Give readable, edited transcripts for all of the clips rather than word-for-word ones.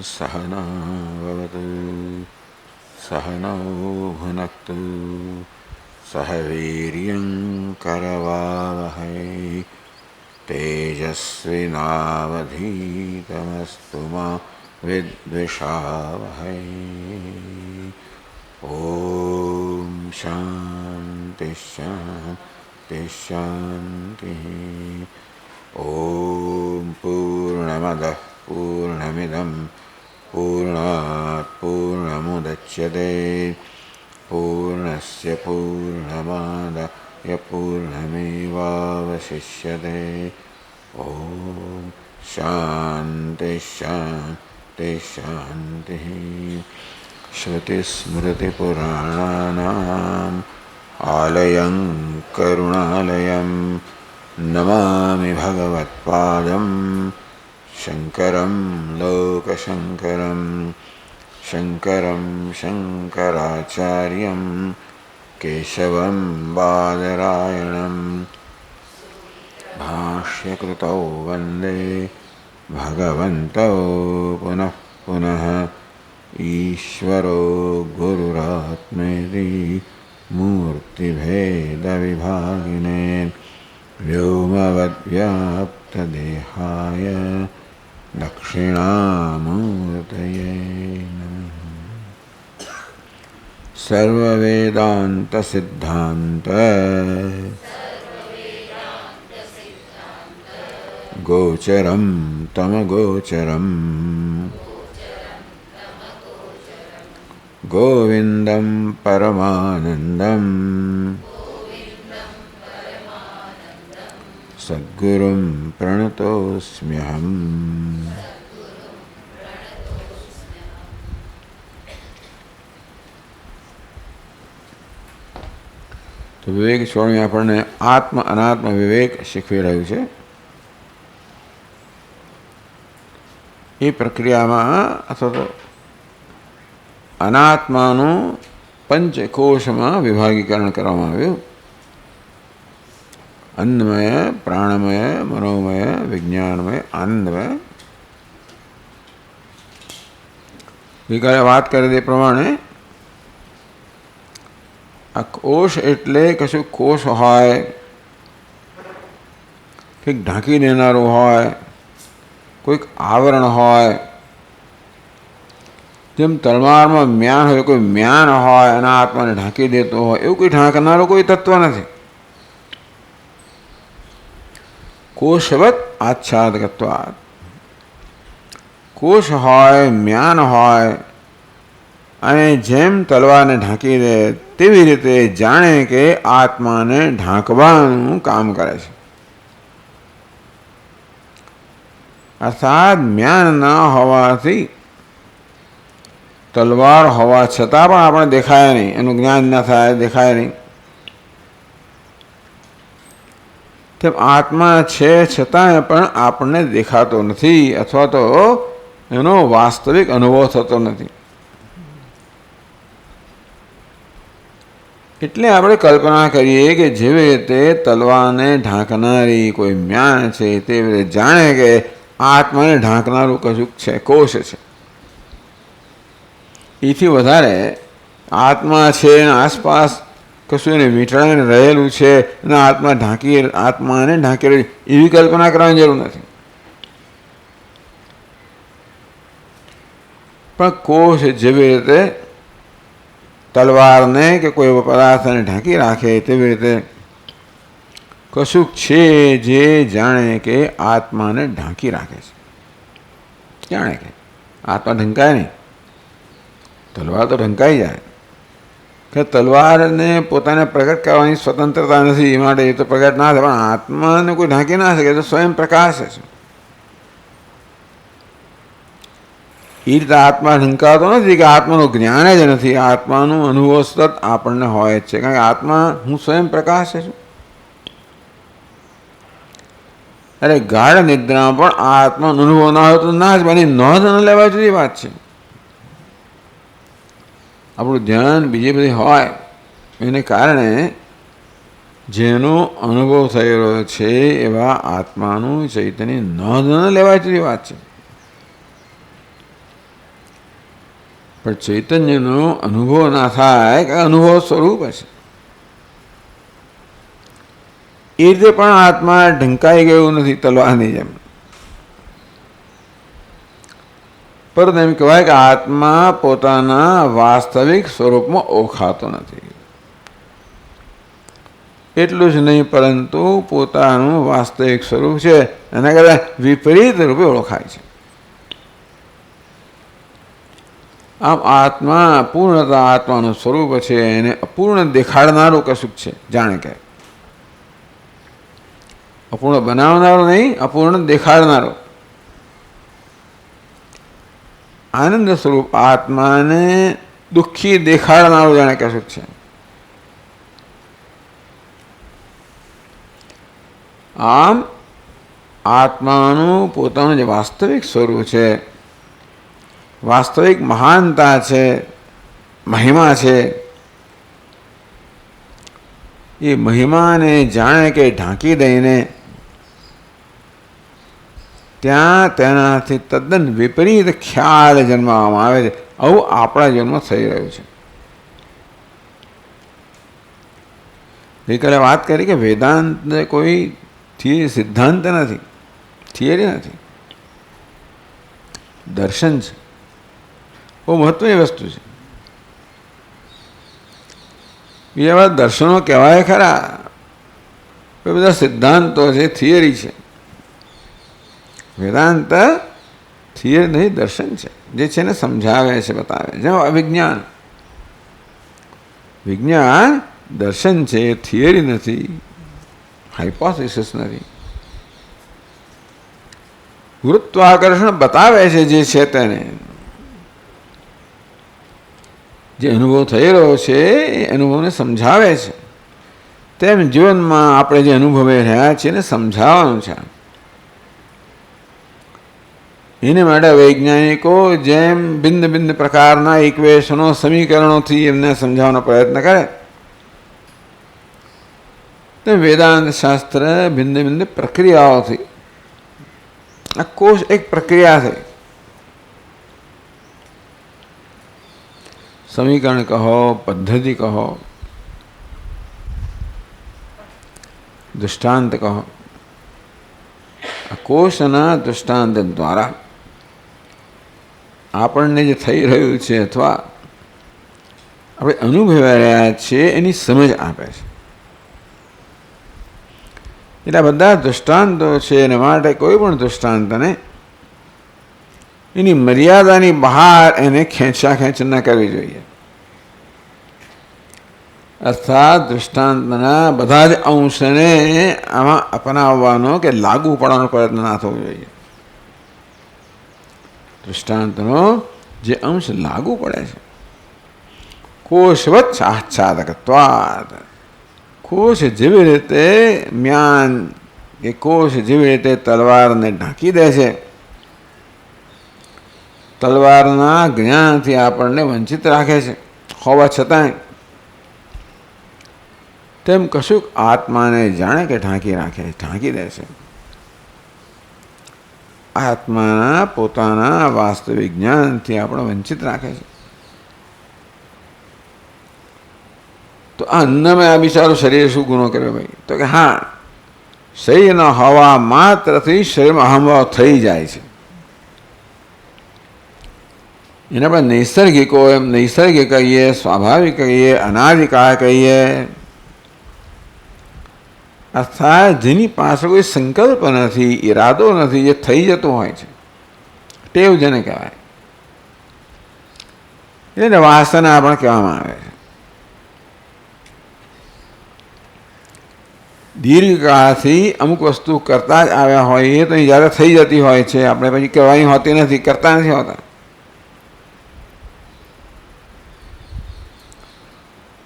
सहनावतु सहनौ भुनक्तु सह वीर्यं करवावहै तेजस्विनावधीतमस्तु मा विद्विषावहै। ॐ शान्ति शान्ति शान्तिः। ॐ पूर्णमदः पूर्णमिदं पूर्णात् पूर्णमुदच्यते पूर्णस्य पूर्णमादाय पूर्णमेवावशिष्यते। ॐ शान्ति शान्ति शान्तिः। श्रुतिस्मृतिपुराणानाम् आलयं करुणालयं नमामि भगवत्पादं शङ्करं लोकशङ्करं शङ्करं शङ्कराचार्यं केशवं बादरायणं भाष्यकृतौ वन्दे भगवन्तौ पुनः पुनः। ईश्वरो गुरुरात्मेति मूर्तिभेदविभागिने व्योमवद्व्याप्तदेहाय दक्षिणामूर्तये नमः। सर्ववेदान्तसिद्धान्त गोचरं तमगोचरम् गोविन्दं परमानन्दं सद्गुरुं प्रणतोऽस्म्यहम्। તો વિવેક સ્વામી આપણને આત્મ અનાત્મ વિવેક શીખવી રહ્યું છે. એ પ્રક્રિયામાં અથવા તો અનાત્માનું પંચકોશમાં વિભાગીકરણ કરવામાં આવ્યું. અન્નમય, પ્રાણમય, મનોમય, વિજ્ઞાનમય, આનંદમય. ગઈકાલે વાત કરી તે પ્રમાણે આ કોષ એટલે કશું કોષ હોય, કંઈક ઢાંકી દેનારું હોય, કોઈક આવરણ હોય. જેમ તલવારમાં મ્યાન હોય, કોઈ મ્યાન હોય એના આત્માને ઢાંકી દેતો હોય, એવું કોઈ ઢાંકનારો કોઈ તત્વ નથી. કોશવત આચ્છાદકત્વાत्. કોષ હોય, મ્યાન હોય અને જેમ તલવારને ઢાંકી દે તેવી રીતે જાણે કે આત્માને ઢાંકવાનું કામ કરે છે. અર્થાત મ્યાન ન હોવાથી તલવાર હોવા છતાં પણ આપણે દેખાય નહીં, એનું જ્ઞાન ન થાય, દેખાય નહીં. તેમ આત્મા છે છતાંય પણ આપણને દેખાતો નથી અથવા તો એનો વાસ્તવિક અનુભવ થતો નથી. એટલે આપણે કલ્પના કરીએ કે જેવી રીતે તલવારને ઢાંકનારી કોઈ મ્યાન છે તેવી રીતે જાણે કે આત્માને ઢાંકનારું કશુંક છે, કોષ છે. એથી વધારે આત્મા છે, આસપાસ કશું એને વીંટળાઈને રહેલું છે અને આત્માને ઢાંકી રહ્યું એવી કલ્પના કરવાની જરૂર નથી. પણ કોષ જેવી રીતે તલવારને કે કોઈ પદાર્થને ઢાંકી રાખે તેવી રીતે કશુંક છે જે જાણે કે આત્માને ઢાંકી રાખે છે. જાણે કે આત્મા ઢંકાય નહીં, તલવાર તો ઢંકાઈ જાય. કે તલવારને પોતાને પ્રગટ કરવાની સ્વતંત્રતા નથી, એ માટે એ તો પ્રગટ ના થાય. પણ આત્માને કોઈ ઢાંકી ના શકે, તો સ્વયં પ્રકાશ છે. એ રીતે આત્મા ઢંકાતો નથી કે આત્માનું જ્ઞાન જ નથી, આત્માનું અનુભવ સતત આપણને હોય જ છે. કારણ કે આત્મા હું સ્વયં પ્રકાશ છું. અરે ગાઢ નિદ્રામાં પણ આત્માનો અનુભવ ના હોય તો ના જ બની નોંધ ન લેવા જુદી વાત છે. આપણું ધ્યાન બીજી બધી હોય એને કારણે જેનો અનુભવ થઈ રહ્યો છે એવા આત્માનું ચૈતન્ય નોંધ ન લેવા જુદી વાત છે. પણ ચૈતન્યનો અનુભવ ના થાય કે અનુભવ સ્વરૂપ હશે. એ રીતે પણ આત્મા ઢંકાઈ ગયું નથી તલવારની જેમ. પરંતુ એમ કહેવાય કે આત્મા પોતાના વાસ્તવિક સ્વરૂપમાં ઓળખાતો નથી. એટલું જ નહીં, પરંતુ પોતાનું વાસ્તવિક સ્વરૂપ છે એના કરતાં વિપરીત રૂપે ઓળખાય છે. આમ આત્મા પૂર્ણતા આત્માનું સ્વરૂપ છે, એને અપૂર્ણ દેખાડનારું કશુંક છે. જાણે કે અપૂર્ણ બનાવનારો નહીં, અપૂર્ણ દેખાડનારો. આનંદ સ્વરૂપ આત્માને દુઃખી દેખાડનારું જાણે કશુંક છે. આમ આત્માનું પોતાનું જે વાસ્તવિક સ્વરૂપ છે, વાસ્તવિક મહાનતા છે, મહિમા છે, એ મહિમાને જાણે કે ઢાંકી દઈને ત્યાં તેનાથી તદ્દન વિપરીત ખ્યાલ જન્માવામાં આવે છે. આવું આપણા જીવનમાં થઈ રહ્યું છે. ગઈકાલે વાત કરી કે વેદાંત કોઈ સિદ્ધાંત નથી, થિયરી નથી, દર્શન છે. બહુ મહત્વની વસ્તુ છે. બીજા બધા દર્શનો કહેવાય ખરા, એ બધા સિદ્ધાંતો છે, થિયરી છે. વેદાંત થિયરી નહીં, દર્શન છે, જે છે ને સમજાવે છે, બતાવે. જેમ અવિજ્ઞાન, વિજ્ઞાન દર્શન છે, થિયરી નથી, હાઇપોથેસિસ નથી. ગુરુત્વાકર્ષણ બતાવે છે જે છે તેને, જે અનુભવ થઈ રહ્યો છે એ અનુભવને સમજાવે છે. તેમ જીવનમાં આપણે જે અનુભવી રહ્યા છીએ એને સમજાવવાનું છે. એને માટે વૈજ્ઞાનિકો જેમ ભિન્ન ભિન્ન પ્રકારના ઇક્વેશનો, સમીકરણોથી એમને સમજાવવાનો પ્રયત્ન કરે, તો વેદાંત શાસ્ત્ર ભિન્ન ભિન્ન પ્રક્રિયાઓથી, આ કોષ એક પ્રક્રિયા છે. સમીકરણ કહો, પદ્ધતિ કહો, દૃષ્ટાંત કહો, આ કોષના દૃષ્ટાંત દ્વારા આપણને જે થઈ રહ્યું છે અથવા આપણે અનુભવી રહ્યા છીએ એની સમજ આપે છે. એટલે બધા દૃષ્ટાંતો છે, એના માટે કોઈ પણ દૃષ્ટાંતને એની મર્યાદાની બહાર એને ખેંચ ન કરવી જોઈએ. અર્થાત દૃષ્ટાંતના બધા જ અંશને આમાં અપનાવવાનો કે લાગુ પડવાનો પ્રયત્ન ના થવો જોઈએ. દૃષ્ટાંતનો જે અંશ લાગુ પડે છે, કોષવત આચ્છાદકત્વાદ, કોષ જેવી રીતે મ્યાન કે કોષ જેવી રીતે તલવારને ઢાંકી દે છે, તલવારના જ્ઞાનથી આપણને વંચિત રાખે છે હોવા છતાંય, તેમ કશુંક આત્માને જાણે કે ઢાંકી રાખે, ઢાંકી દે છે. આત્માના પોતાના વાસ્તવિક જ્ઞાનથી આપણે વંચિત રાખે છે. તો આ અન્નમય આ બિચારું શરીર શું ગુનો કર્યો ભાઈ? તો કે હા, શરીરના હવા માત્રથી શરીરમાં અહમભાવ થઈ જાય છે. એને આપણે નૈસર્ગિકો એમ નૈસર્ગિક કહીએ, સ્વાભાવિક કહીએ, અનાદિકાળ કહીએ. અર્થાત જેની પાછળ કોઈ સંકલ્પ નથી, ઈરાદો નથી, જે થઈ જતો હોય છે, ટેવ જેને કહેવાય. એને વાસના પણ કહેવામાં આવે છે. દીર્ઘકાળથી અમુક વસ્તુ કરતા જ આવ્યા હોય તો જ્યારે થઈ જતી હોય છે, આપણે પછી કહેવાની હોતી નથી, કરતા નથી હોતા.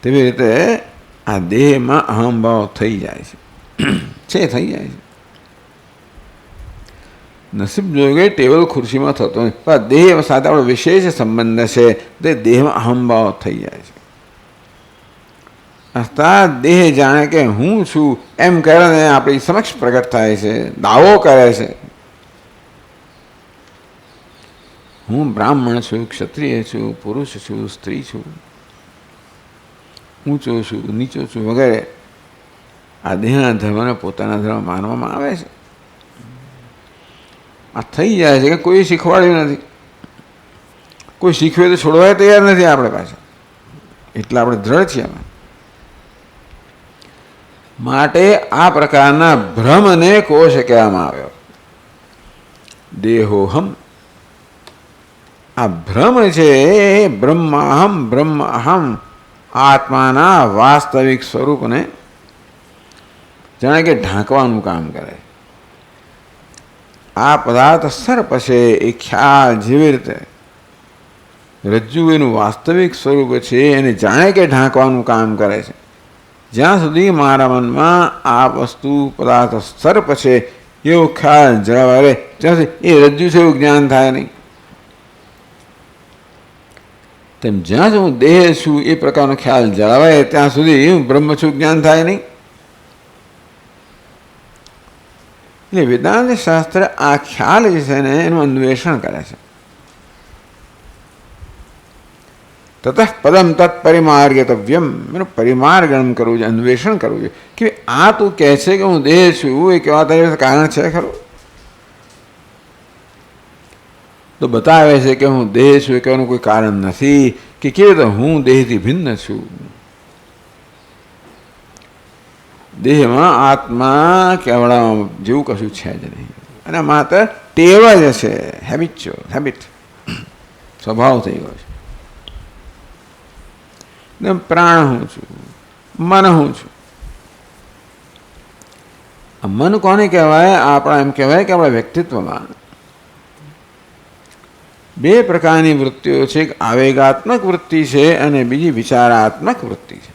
તેવી રીતે આ દેહમાં અહમભાવ થઈ જાય છે, થઈ જાય છે. નસીબ જોગે ટેબલ ખુરશીમાં થતો નથી, પણ દેહ સાથે આપણો વિશેષ સંબંધ છે, તે દેહમાં અહમભાવ થઈ જાય છે. અર્થાત દેહ જાણે કે હું છું એમ કરીને આપણી સમક્ષ પ્રગટ થાય છે, દાવો કરે છે. હું બ્રાહ્મણ છું, ક્ષત્રિય છું, પુરુષ છું, સ્ત્રી છું, ઊંચો છું, નીચો છું વગેરે આ દેહના ધર્મને પોતાના ધર્મ માનવામાં આવે છે. આ થઈ જાય છે કે કોઈ શીખવાડ્યું નથી, કોઈ શીખવે તો છોડવાય તૈયાર નથી આપણે પાછા, એટલે આપણે દ્રઢ છીએ. માટે આ પ્રકારના ભ્રમને કોશ કહેવામાં આવ્યો. દેહોહમ, આ ભ્રમ છે એ બ્રહ્માહમ બ્રહ્મ અહમ આત્માના વાસ્તવિક સ્વરૂપને જાણે કે ઢાંકવાનું કામ કરે. આ પદાર્થ સર્પ છે એ ખ્યાલ જેવી રીતે રજ્જુ એનું વાસ્તવિક સ્વરૂપ છે એને જાણે કે ઢાંકવાનું કામ કરે છે. જ્યાં સુધી મારા મનમાં આ વસ્તુ પદાર્થ સર્પ છે એવો ખ્યાલ જળવાય રહે ત્યાં સુધી એ રજ્જુ છે એવું જ્ઞાન થાય નહીં. તેમ જ્યાં સુધી હું દેહ છું એ પ્રકારનો ખ્યાલ જળવાય ત્યાં સુધી હું બ્રહ્મ છું જ્ઞાન થાય નહીં. એટલે વેદાંત શાસ્ત્ર આ ખ્યાલ જે છે ને એનું અન્વેષણ કરે છે. તતઃ પદમ તત્પરિમાર્ગતવ્યમ, એનું પરિમાર્ગણ કરવું છે, અન્વેષણ કરવું છે કે આ તું કહે છે કે હું દેહ છું એ કહેવા તારી કારણ છે ખરું? તો બતાવે છે કે હું દેહ છું એ કહેવાનું કોઈ કારણ નથી કે કેવી રીતે હું દેહથી ભિન્ન છું. દેહમાં આત્મા કહેવડાવવા જેવું કશું છે જ નહીં, અને માત્ર ટેવ જ છે, હેબિટ, સ્વભાવ થઈ ગયો છે. પ્રાણ હું છું, મન હું છું. મન કોને કહેવાય? આપણા એમ કહેવાય કે આપણા વ્યક્તિત્વમાં બે પ્રકારની વૃત્તિઓ છે. એક આવેગાત્મક વૃત્તિ છે અને બીજી વિચારાત્મક વૃત્તિ છે.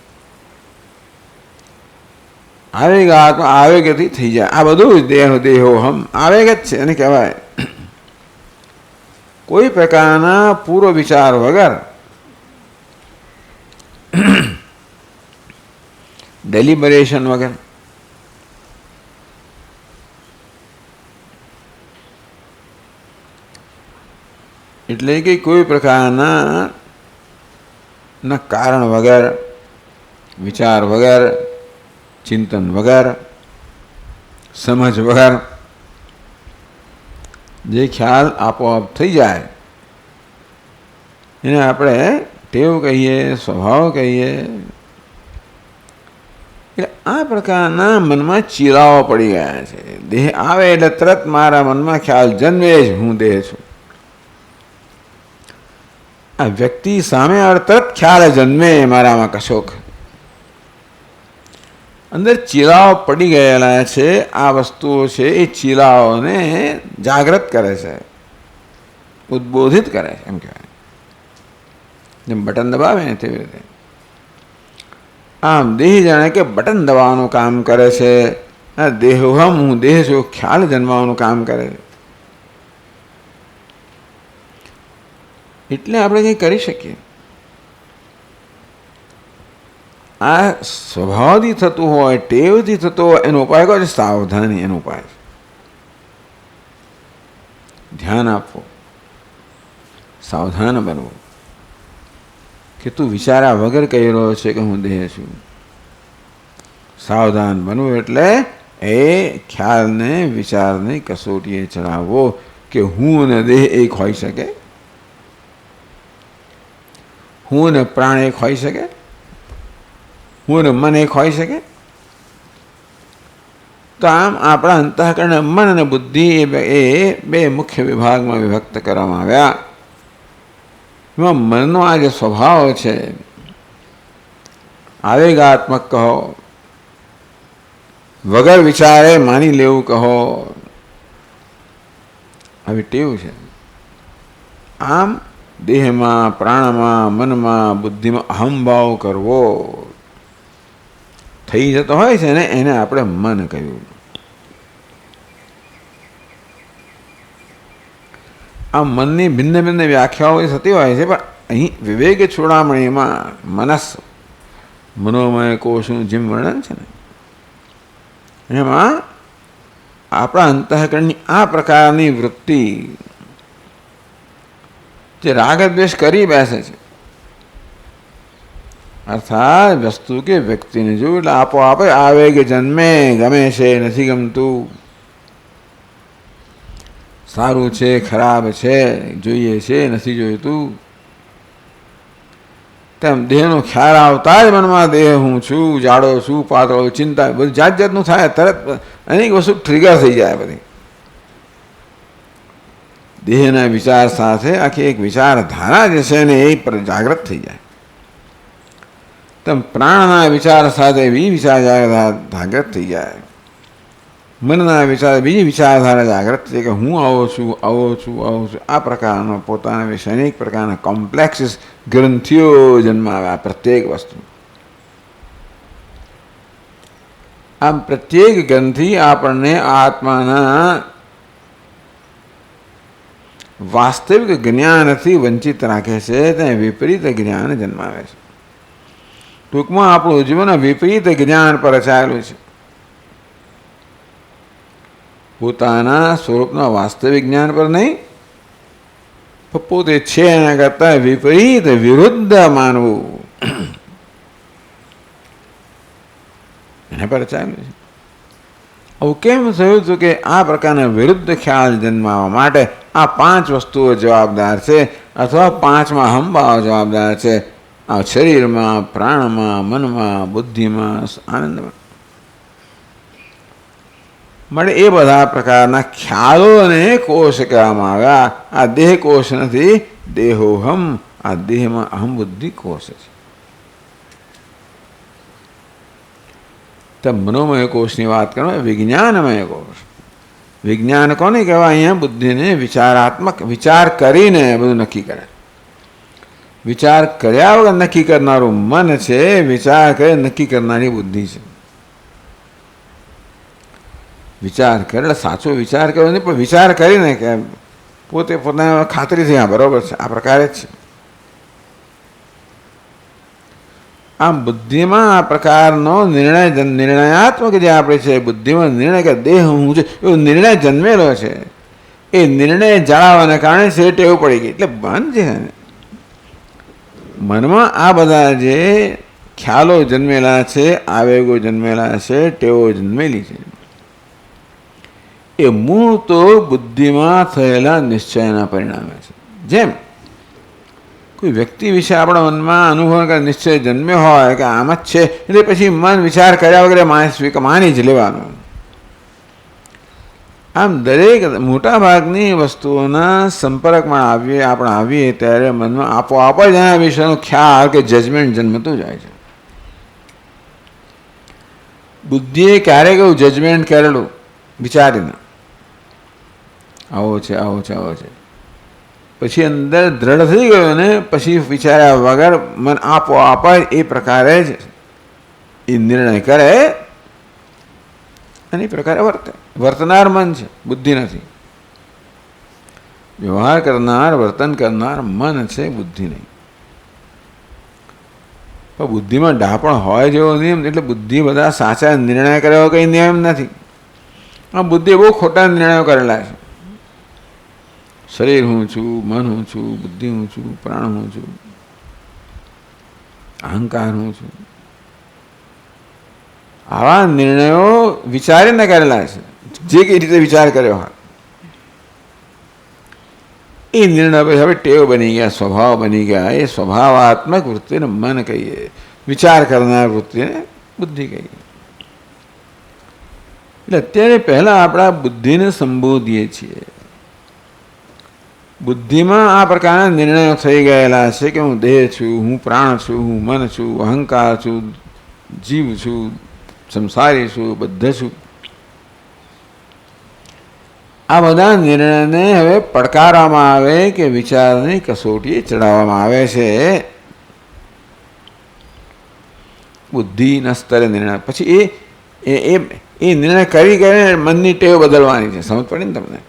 આવેગથી થઈ જાય આ બધું જ દેહોહમ આવેગ જ છે એને કહેવાય. કોઈ પ્રકારના પૂર્વ વિચાર વગર, ડેલિબરેશન વગર, એટલે કે કોઈ પ્રકારના કારણ વગર, વિચાર વગર, ચિંતન વગર, સમજ વગર જે ખ્યાલ આપોઆપ થઈ જાય એને આપણે ટેવ કહીએ, સ્વભાવ કહીએ. એટલે આ પ્રકારના મનમાં ચીરાઓ પડી ગયા છે. દેહ આવે એટલે તરત મારા મનમાં ખ્યાલ જન્મે જ હું દેહ છું. આ વ્યક્તિ સામે આવે તરત ખ્યાલ જન્મે મારામાં કશોક અંદર ચીરાઓ પડી ગયેલા છે. આ વસ્તુઓ છે એ ચીરાઓને જાગૃત કરે છે, ઉદ્બોધિત કરે છે. એમ કહેવાય જેમ બટન દબાવે ને તેવી રીતે આમ દેહ જાણે કે બટન દબાવવાનું કામ કરે છે. દેહોહમ હું દેહ છું ખ્યાલ જન્મવાનું કામ કરે છે. એટલે આપણે કંઈ કરી શકીએ. આ સ્વભાવથી થતું હોય, ટેવથી થતો હોય એનો ઉપાય કહો છે સાવધાની. એનો ઉપાય ધ્યાન આપવું, સાવધાન બનવું કે તું વિચારા વગર કહી રહ્યો છે કે હું દેહ છું. સાવધાન બનવું એટલે એ ખ્યાલને, વિચારને કસોટીએ ચડાવવો કે હું અને દેહ એક હોઈ શકે, હું ને પ્રાણ એક હોઈ શકે, હું ને મન એક હોઈ શકે. તો આમ આપણા અંતઃકરણ, મન અને બુદ્ધિ એ બે મુખ્ય વિભાગમાં વિભક્ત કરવામાં આવ્યા. એમાં મનનો આ જે સ્વભાવ છે, આવેગાત્મક કહો, વગર વિચારે માની લેવું કહો, આવી ટેવ છે. આમ દેહમાં, પ્રાણમાં, મનમાં, બુદ્ધિમાં અહંભાવ કરવો થઈ જતો હોય છે ને એને આપણે મન કહ્યું. આ મનની ભિન્ન ભિન્ન વ્યાખ્યાઓ થતી હોય છે, પણ અહીં વિવેક ચૂડામણીમાં મનસ, મનોમય કોષનું જેમ વર્ણન છે ને એમાં આપણા અંતઃકરણની આ પ્રકારની વૃત્તિ જે રાગ દ્વેષ કરી બેસે છે, અર્થાત વસ્તુ કે વ્યક્તિને જોયું એટલે આપોઆપ આવે કે જન્મે, ગમે છે નથી ગમતું, સારું છે ખરાબ છે, જોઈએ છે નથી જોઈતું, તેમ દેહનો ખ્યાલ આવતા જ મનમાં દેહ હું છું, જાડો છું, પાતળો, ચિંતા બધું જાત જાતનું થાય. તરત અનેક વસ્તુ ટ્રિગર થઈ જાય. બધી દેહના વિચાર સાથે આખી એક વિચારધારા જે છે ને એ જાગૃત થઈ જાય. તેમ પ્રાણના વિચાર સાથે બી વિચાર જાગૃત થઈ જાય. મનના વિચાર બીજી વિચારધારા જાગૃત થઈ કે હું આવો છું, આવો છું, આવો છું. આ પ્રકારનો પોતાના વિશે અનેક પ્રકારના કોમ્પ્લેક્સિસ ગ્રંથિઓ જન્મ આવ્યા પ્રત્યેક વસ્તુ. આમ પ્રત્યેક ગ્રંથિ આપણને આત્માના વાસ્તવિક જ્ઞાનથી વંચિત રાખે છે, તે વિપરીત જ્ઞાન જન્માવે છે. ટૂંકમાં આપણું જીવન વિપરીત જ્ઞાન પર રચાયેલું છે. પોતાના સ્વરૂપના વાસ્તવિક જ્ઞાન પર નહીં, પોતે છે એના કરતાં વિપરીત વિરુદ્ધ માનવું એના પર રચાયેલું છે. આવું કેમ થયું હતું કે આ પ્રકારના વિરુદ્ધ ખ્યાલ જન્માવા માટે આ 5 વસ્તુઓ જવાબદાર છે, અથવા 5માં હંભાવ જવાબદાર છે. આ શરીરમાં, પ્રાણમાં, મનમાં, બુદ્ધિમાં, આનંદમાં. મળે એ બધા પ્રકારના ખ્યાલોને કોષ કહેવામાં આવ્યા. આ દેહ કોષ નથી, દેહોહમ. આ દેહમાં અહમ બુદ્ધિ કોષ છે. તો મનોમય કોષની વાત કરવા, વિજ્ઞાનમય કોષ. વિજ્ઞાન કોને કહેવાય? અહીંયા બુદ્ધિને વિચારાત્મક, વિચાર કરીને બધું નક્કી કરે. વિચાર કર્યા વગર નક્કી કરનારું મન છે, વિચાર કરે નક્કી કરનારી બુદ્ધિ છે. વિચાર કરે એટલે સાચો વિચાર કર્યો નહીં, પણ વિચાર કરીને કે પોતે પોતાને ખાતરી થઈ હા બરાબર છે, આ પ્રકારે જ છે. આમ બુદ્ધિમાં આ પ્રકારનો નિર્ણયાત્મક જે આપણે છે, બુદ્ધિમાં નિર્ણય કે દેહ હું છે એવો નિર્ણય જન્મેલો છે. એ નિર્ણય જાળવવાના કારણે છે ટેવ પડી ગઈ. એટલે મન છે, મનમાં આ બધા જે ખ્યાલો જન્મેલા છે, આવેગો જન્મેલા છે, ટેવો જન્મેલી છે, એ મૂળ તો બુદ્ધિમાં થયેલા નિશ્ચયના પરિણામે છે. જેમ કોઈ વ્યક્તિ વિશે આપણા મનમાં અનુભવ કે નિશ્ચય જન્મ્યો હોય કે આમ જ છે, એટલે પછી મન વિચાર કર્યા વગર માની જ લેવાનું. આમ દરેક મોટાભાગની વસ્તુઓના સંપર્કમાં આપણે આવીએ ત્યારે મનમાં આપોઆપ જ એના વિશેનો ખ્યાલ કે જજમેન્ટ જન્મતું જાય છે. બુદ્ધિએ ક્યારેક એવું જજમેન્ટ કરેલું વિચારીને આવો છે, આવો છે, આવો છે, પછી અંદર દ્રઢ થઈ ગયો ને પછી વિચાર્યા વગર મન આપોઆપ એ પ્રકારે જ એ નિર્ણય કરે અને એ પ્રકારે વર્તનાર મન છે, બુદ્ધિ નથી. વ્યવહાર કરનાર, વર્તન કરનાર મન છે, બુદ્ધિ નહીં. પણ બુદ્ધિમાં ડાપણ હોય જેવો નિયમ, એટલે બુદ્ધિ બધા સાચા નિર્ણય કર્યો કંઈ નિયમ નથી. આ બુદ્ધિએ બહુ ખોટા નિર્ણયો કરેલા છે. શરીર હું છું, મન હું છું, બુદ્ધિ હું છું, પ્રાણ હું છું, અહંકાર હું છું, આવા નિર્ણયો વિચારીને કરેલા છે. જે કઈ રીતે વિચાર કર્યો હોય એ નિર્ણય પછી હવે ટેવ બની ગયા, સ્વભાવ બની ગયા. એ સ્વભાવાત્મક વૃત્તિને મન કહીએ, વિચાર કરનાર વૃત્તિને બુદ્ધિ કહીએ. એટલે અત્યારે પહેલાં આપણા બુદ્ધિને સંબોધીએ છીએ. બુદ્ધિમાં આ પ્રકારના નિર્ણયો થઈ ગયેલા છે કે હું દેહ છું, હું પ્રાણ છું, હું મન છું, અહંકાર છું, જીવ છું, સંસારી છું, બદ્ધ છું. આ બધા નિર્ણયને હવે પડકારવામાં આવે કે વિચારની કસોટીએ ચડાવવામાં આવે છે. બુદ્ધિના સ્તરે નિર્ણય પછી એ નિર્ણય કરી કરીને મનની ટેવ બદલવાની છે. સમજ પડી ને તમને?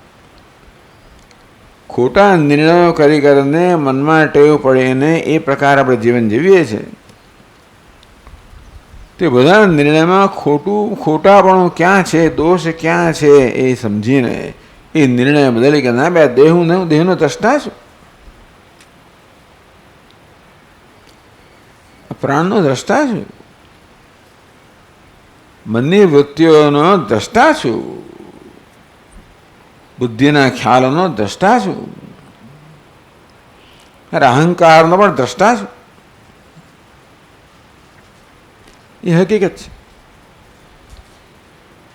ખોટા નિર્ણયો કરી કરીને મનમાં ટેવ પડીને એ પ્રકાર આપણે જીવન જીવીએ છીએ. તે બધા નિર્ણયમાં ખોટાપણું ક્યાં છે, દોષ ક્યાં છે એ સમજીને એ નિર્ણય બદલી કે ના બે દેહનું દેહનો દ્રષ્ટા છું. પ્રાણનો દ્રષ્ટા છું, મનની વૃત્તિઓનો દ્રષ્ટા છું, બુદ્ધિના ખ્યાલોનો દ્રષ્ટા છું, અરે અહંકારનો પણ દ્રષ્ટા છું. એ હકીકત છે.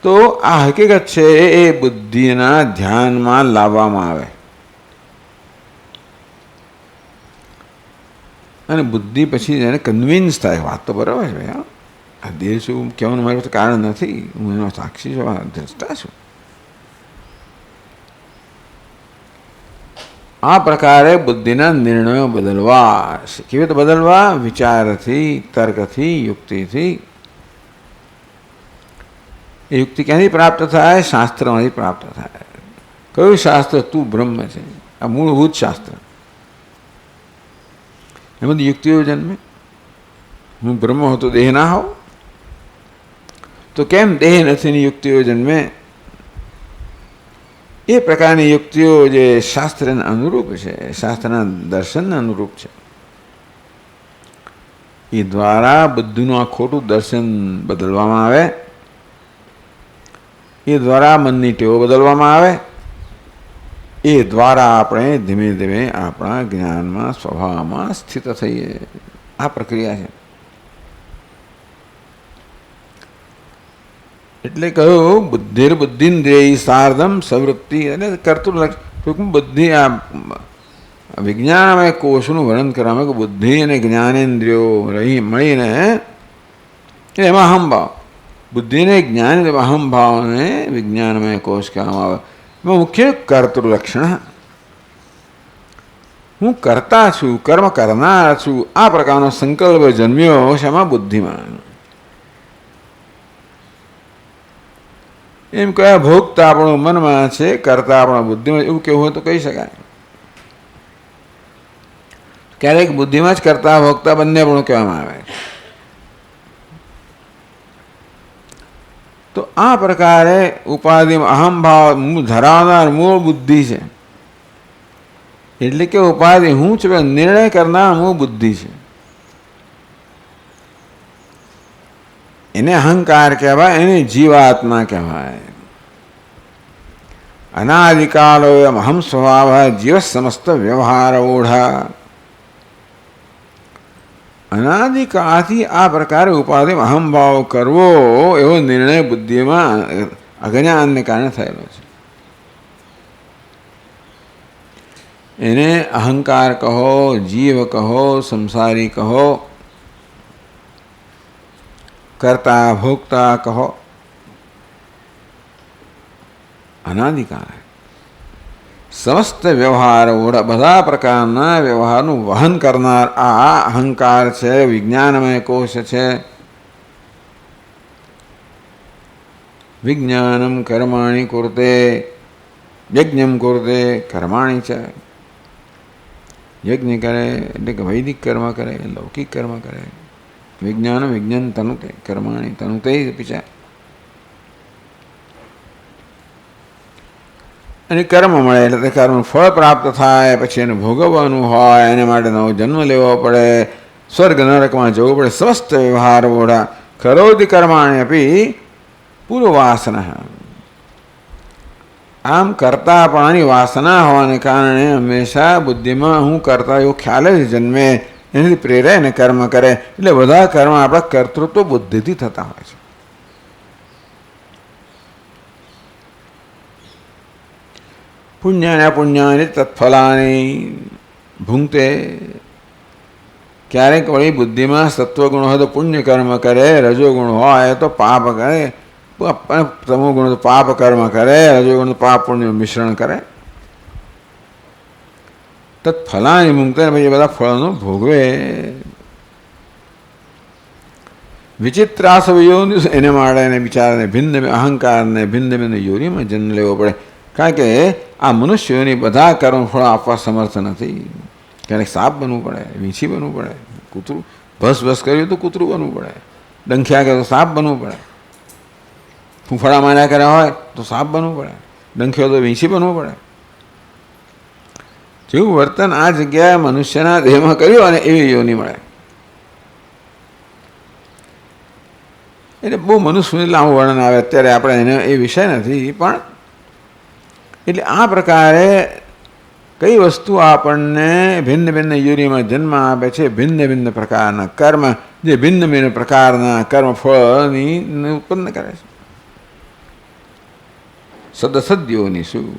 તો આ હકીકત છે એ બુદ્ધિના ધ્યાનમાં લાવવામાં આવે અને બુદ્ધિ પછી એને કન્વિન્સ થાય. વાત તો બરાબર છે ભાઈ. આ દેહ શું કહેવાનું મારું કારણ નથી, હું એનો સાક્ષી છું, દ્રષ્ટા છું. આ પ્રકારે બુદ્ધિના નિર્ણયો બદલવા. કેવી રીતે બદલવા? વિચારથી, તર્કથી, યુક્તિથી. એ યુક્તિ ક્યાંથી પ્રાપ્ત થાય? શાસ્ત્રમાંથી પ્રાપ્ત થાય. કયું શાસ્ત્ર? તું બ્રહ્મ છે. આ મૂળભૂત શાસ્ત્ર. એમાં યુક્તિઓ જન્મે. હું બ્રહ્મ હોઉં તો દેહ ના હોઉં? તો કેમ દેહ નથીની યુક્તિઓ જન્મે? એ પ્રકારની યુક્તિઓ જે શાસ્ત્રને અનુરૂપ છે, શાસ્ત્રના દર્શનને અનુરૂપ છે, એ દ્વારા બુદ્ધિનું આ ખોટું દર્શન બદલવામાં આવે. એ દ્વારા મનની ટેવો બદલવામાં આવે. એ દ્વારા આપણે ધીમે ધીમે આપણા જ્ઞાનમાં, સ્વભાવમાં સ્થિત થઈએ. આ પ્રક્રિયા છે. એટલે કહ્યું બુદ્ધિર્બુદ્ધિન્દ્રિય સાર્ધમ સવૃત્તિ. અને કરતું બુદ્ધિ આ વિજ્ઞાનમય કોષનું વર્ણન કરવામાં કે બુદ્ધિ અને જ્ઞાનેન્દ્રિયો મળીને એમાં અહમભાવ. બુદ્ધિને જ્ઞાન અહમભાવને વિજ્ઞાનમય કોષ કહેવામાં આવે. એમાં મુખ્ય કર્તૃલક્ષણ. હું કરતા છું, કર્મ કરનાર છું, આ પ્રકારનો સંકલ્પ જન્મ્યો શેમાં? બુદ્ધિમાં. એમ કયા ભોગતા આપણું મનમાં છે, કરતા આપણા બુદ્ધિમાં, એવું કેવું હોય તો કહી શકાય. ક્યારેક બુદ્ધિમાં જ કરતા ભોગતા બંને પણ કહેવામાં આવે. તો આ પ્રકારે ઉપાધિમાં અહમભાવ ધરાવનાર મૂળ બુદ્ધિ છે. એટલે કે ઉપાધિ હું છે, નિર્ણય કરનાર મૂળ બુદ્ધિ છે. એને અહંકાર કહેવાય, એને જીવાત્મા કહેવાય. અનાદિકાલો એમ અહમ સ્વભાવ જીવ સમસ્ત વ્યવહાર ઓઢા. અનાદિકાળથી આ પ્રકારે ઉપાધિમાં અહમભાવ કરવો એવો નિર્ણય બુદ્ધિમાં અજ્ઞાનને કારણે થયેલો છે. એને અહંકાર કહો, જીવ કહો, સંસારી કહો, કરતા ભોગતા કહો, અનાદિકાળ સમસ્ત વ્યવહાર બધા પ્રકારના વ્યવહારનું વહન કરનાર આ અહંકાર છે, વિજ્ઞાનમય કોષ છે. વિજ્ઞાનમ કર્માણી કુર્તે યજ્ઞમ કુર્તે કર્માણી છે. યજ્ઞ કરે એટલે કે વૈદિક કર્મ કરે, લૌકિક કર્મ કરે. વિજ્ઞાન વિજ્ઞાન તનુતે કર્માણી તનુતે પીછા. અને કર્મ મળે એટલે કર્મનું ફળ પ્રાપ્ત થાય. પછી એને ભોગવવાનું હોય, એને માટે નવો જન્મ લેવો પડે, સ્વર્ગ નરકમાં જવું પડે. સમસ્ત વ્યવહાર ઓઢા કરોતિ કર્માણી આપી પૂર્વવાસના. આમ કરતાપણાની વાસના હોવાને કારણે હંમેશા બુદ્ધિમાં હું કરતા એવો ખ્યાલ જ જન્મે. એનાથી પ્રેરે અને કર્મ કરે. એટલે બધા કર્મ આપણા કર્તૃત્વ બુદ્ધિથી થતા હોય છે. પુણ્યાને અપુણ્યાની તત્ફલાની ભૂંગતે. ક્યારેક વળી બુદ્ધિમાં સત્વગુણ હોય તો પુણ્ય કર્મ કરે, રજોગુણ હોય તો પાપ કરે, તમોગુણ તો પાપ કર્મ કરે, રજોગુણ તો પાપ પુણ્ય મિશ્રણ કરે. તત્ફલાની ભૂંગતે પછી બધા ફળોનું ભોગવે. વિચિત્રાસવ યોનિ એને માટે એને બિચારાને ભિન્ન અહંકારને ભિન્ન ભિન્ન યોનિમાં જન્મ લેવો પડે. કારણ કે આ મનુષ્યોની બધા કર્મફળો આપવા સમર્થ નથી. ક્યારેક સાપ બનવું પડે, વીંછી બનવું પડે, કૂતરું ભસ કર્યું તો કૂતરું બનવું પડે, ડંખ્યા કરે તો સાપ બનવું પડે, ફૂંફળા માર્યા કર્યા હોય તો સાપ બનવું પડે, ડંખ્યો તો વીંછી બનવું પડે. જેવું વર્તન આ જગ્યાએ મનુષ્યના દેહમાં કર્યું અને એવી યોની મળે. એટલે બહુ મનુસ્મૃતિ લાંબુ વર્ણન આવે, અત્યારે આપણે એને એ વિષય નથી. પણ એટલે આ પ્રકારે કઈ વસ્તુ આપણને ભિન્ન ભિન્ન યોનિમાં જન્મ આપે છે, ભિન્ન ભિન્ન પ્રકારના કર્મ, જે ભિન્ન ભિન્ન પ્રકારના કર્મફળની ઉત્પન્ન કરે છે. સદસદ્યોની શું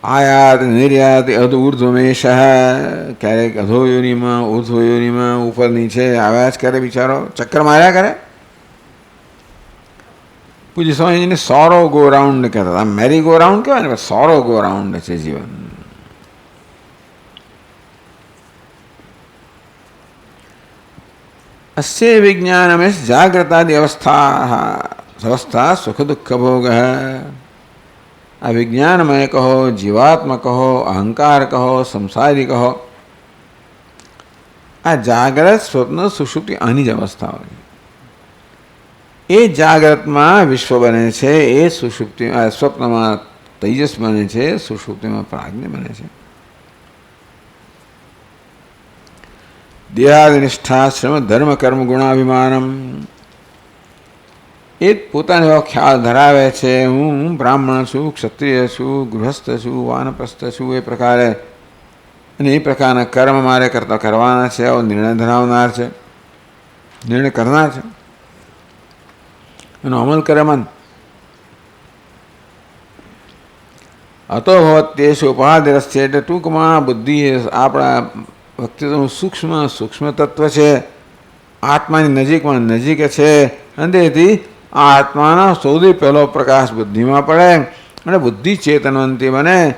આયાત નિર્યાત અધો ઉર્ધ્વમેશ, ક્યારેક અધો યોનિમાં, ઉર્ધ્વ યોનિમાં, ઉપર નીચે આવ્યા જ કરે, બિચારો ચક્કર માર્યા કરે. પૂજ્ય સ્વામીજીને સોરો ગો રાઉન્ડ કહેતા હતા. મેરી ગો રાઉન્ડ કહેવાય ને, સોરો ગો રાઉન્ડ છે જીવન. અસ્ય વિજ્ઞાનમે જાગ્રતાદિ અવસ્થા સુખ દુઃખ ભોગ. આ વિજ્ઞાનમય કહો, જીવાત્મ કહો, અહંકાર કહો, સંસારી કહો, આ જાગ્રત, સ્વપ્ન, સુષુપ્તિ આની જ અવસ્થાઓ છે. એ જાગ્રતમાં વિશ્વ બને છે, એ સુષુપ્તિ સ્વપ્નમાં તેજસ બને છે, સુષુપ્તિમાં પ્રાજ્ઞ બને છે. દેહાદિનિષ્ઠા શ્રમ ધર્મ કર્મ ગુણાભિમાનમ, એ જ પોતાનો એવો ખ્યાલ ધરાવે છે, હું બ્રાહ્મણ છું, ક્ષત્રિય છું, ગૃહસ્થ છું, વાનપ્રસ્થ છું, એ પ્રકારે. અને એ પ્રકારના કર્મ મારે કરવાના છે, એવો નિર્ણય ધરાવનાર છે, નિર્ણય કરનાર છે, એનો અમલ કરે મન. અતો ભવત્યેષુ ઉપાધિરસ્ય, એટલે ટૂંકમાં બુદ્ધિ આપણા વ્યક્તિત્વનું સૂક્ષ્મ તત્વ છે, આત્માની નજીકમાં નજીક છે. અને તેથી આ આત્માનો સૌથી પહેલો પ્રકાશ બુદ્ધિમાં પડે અને બુદ્ધિ ચેતનવંતી બને.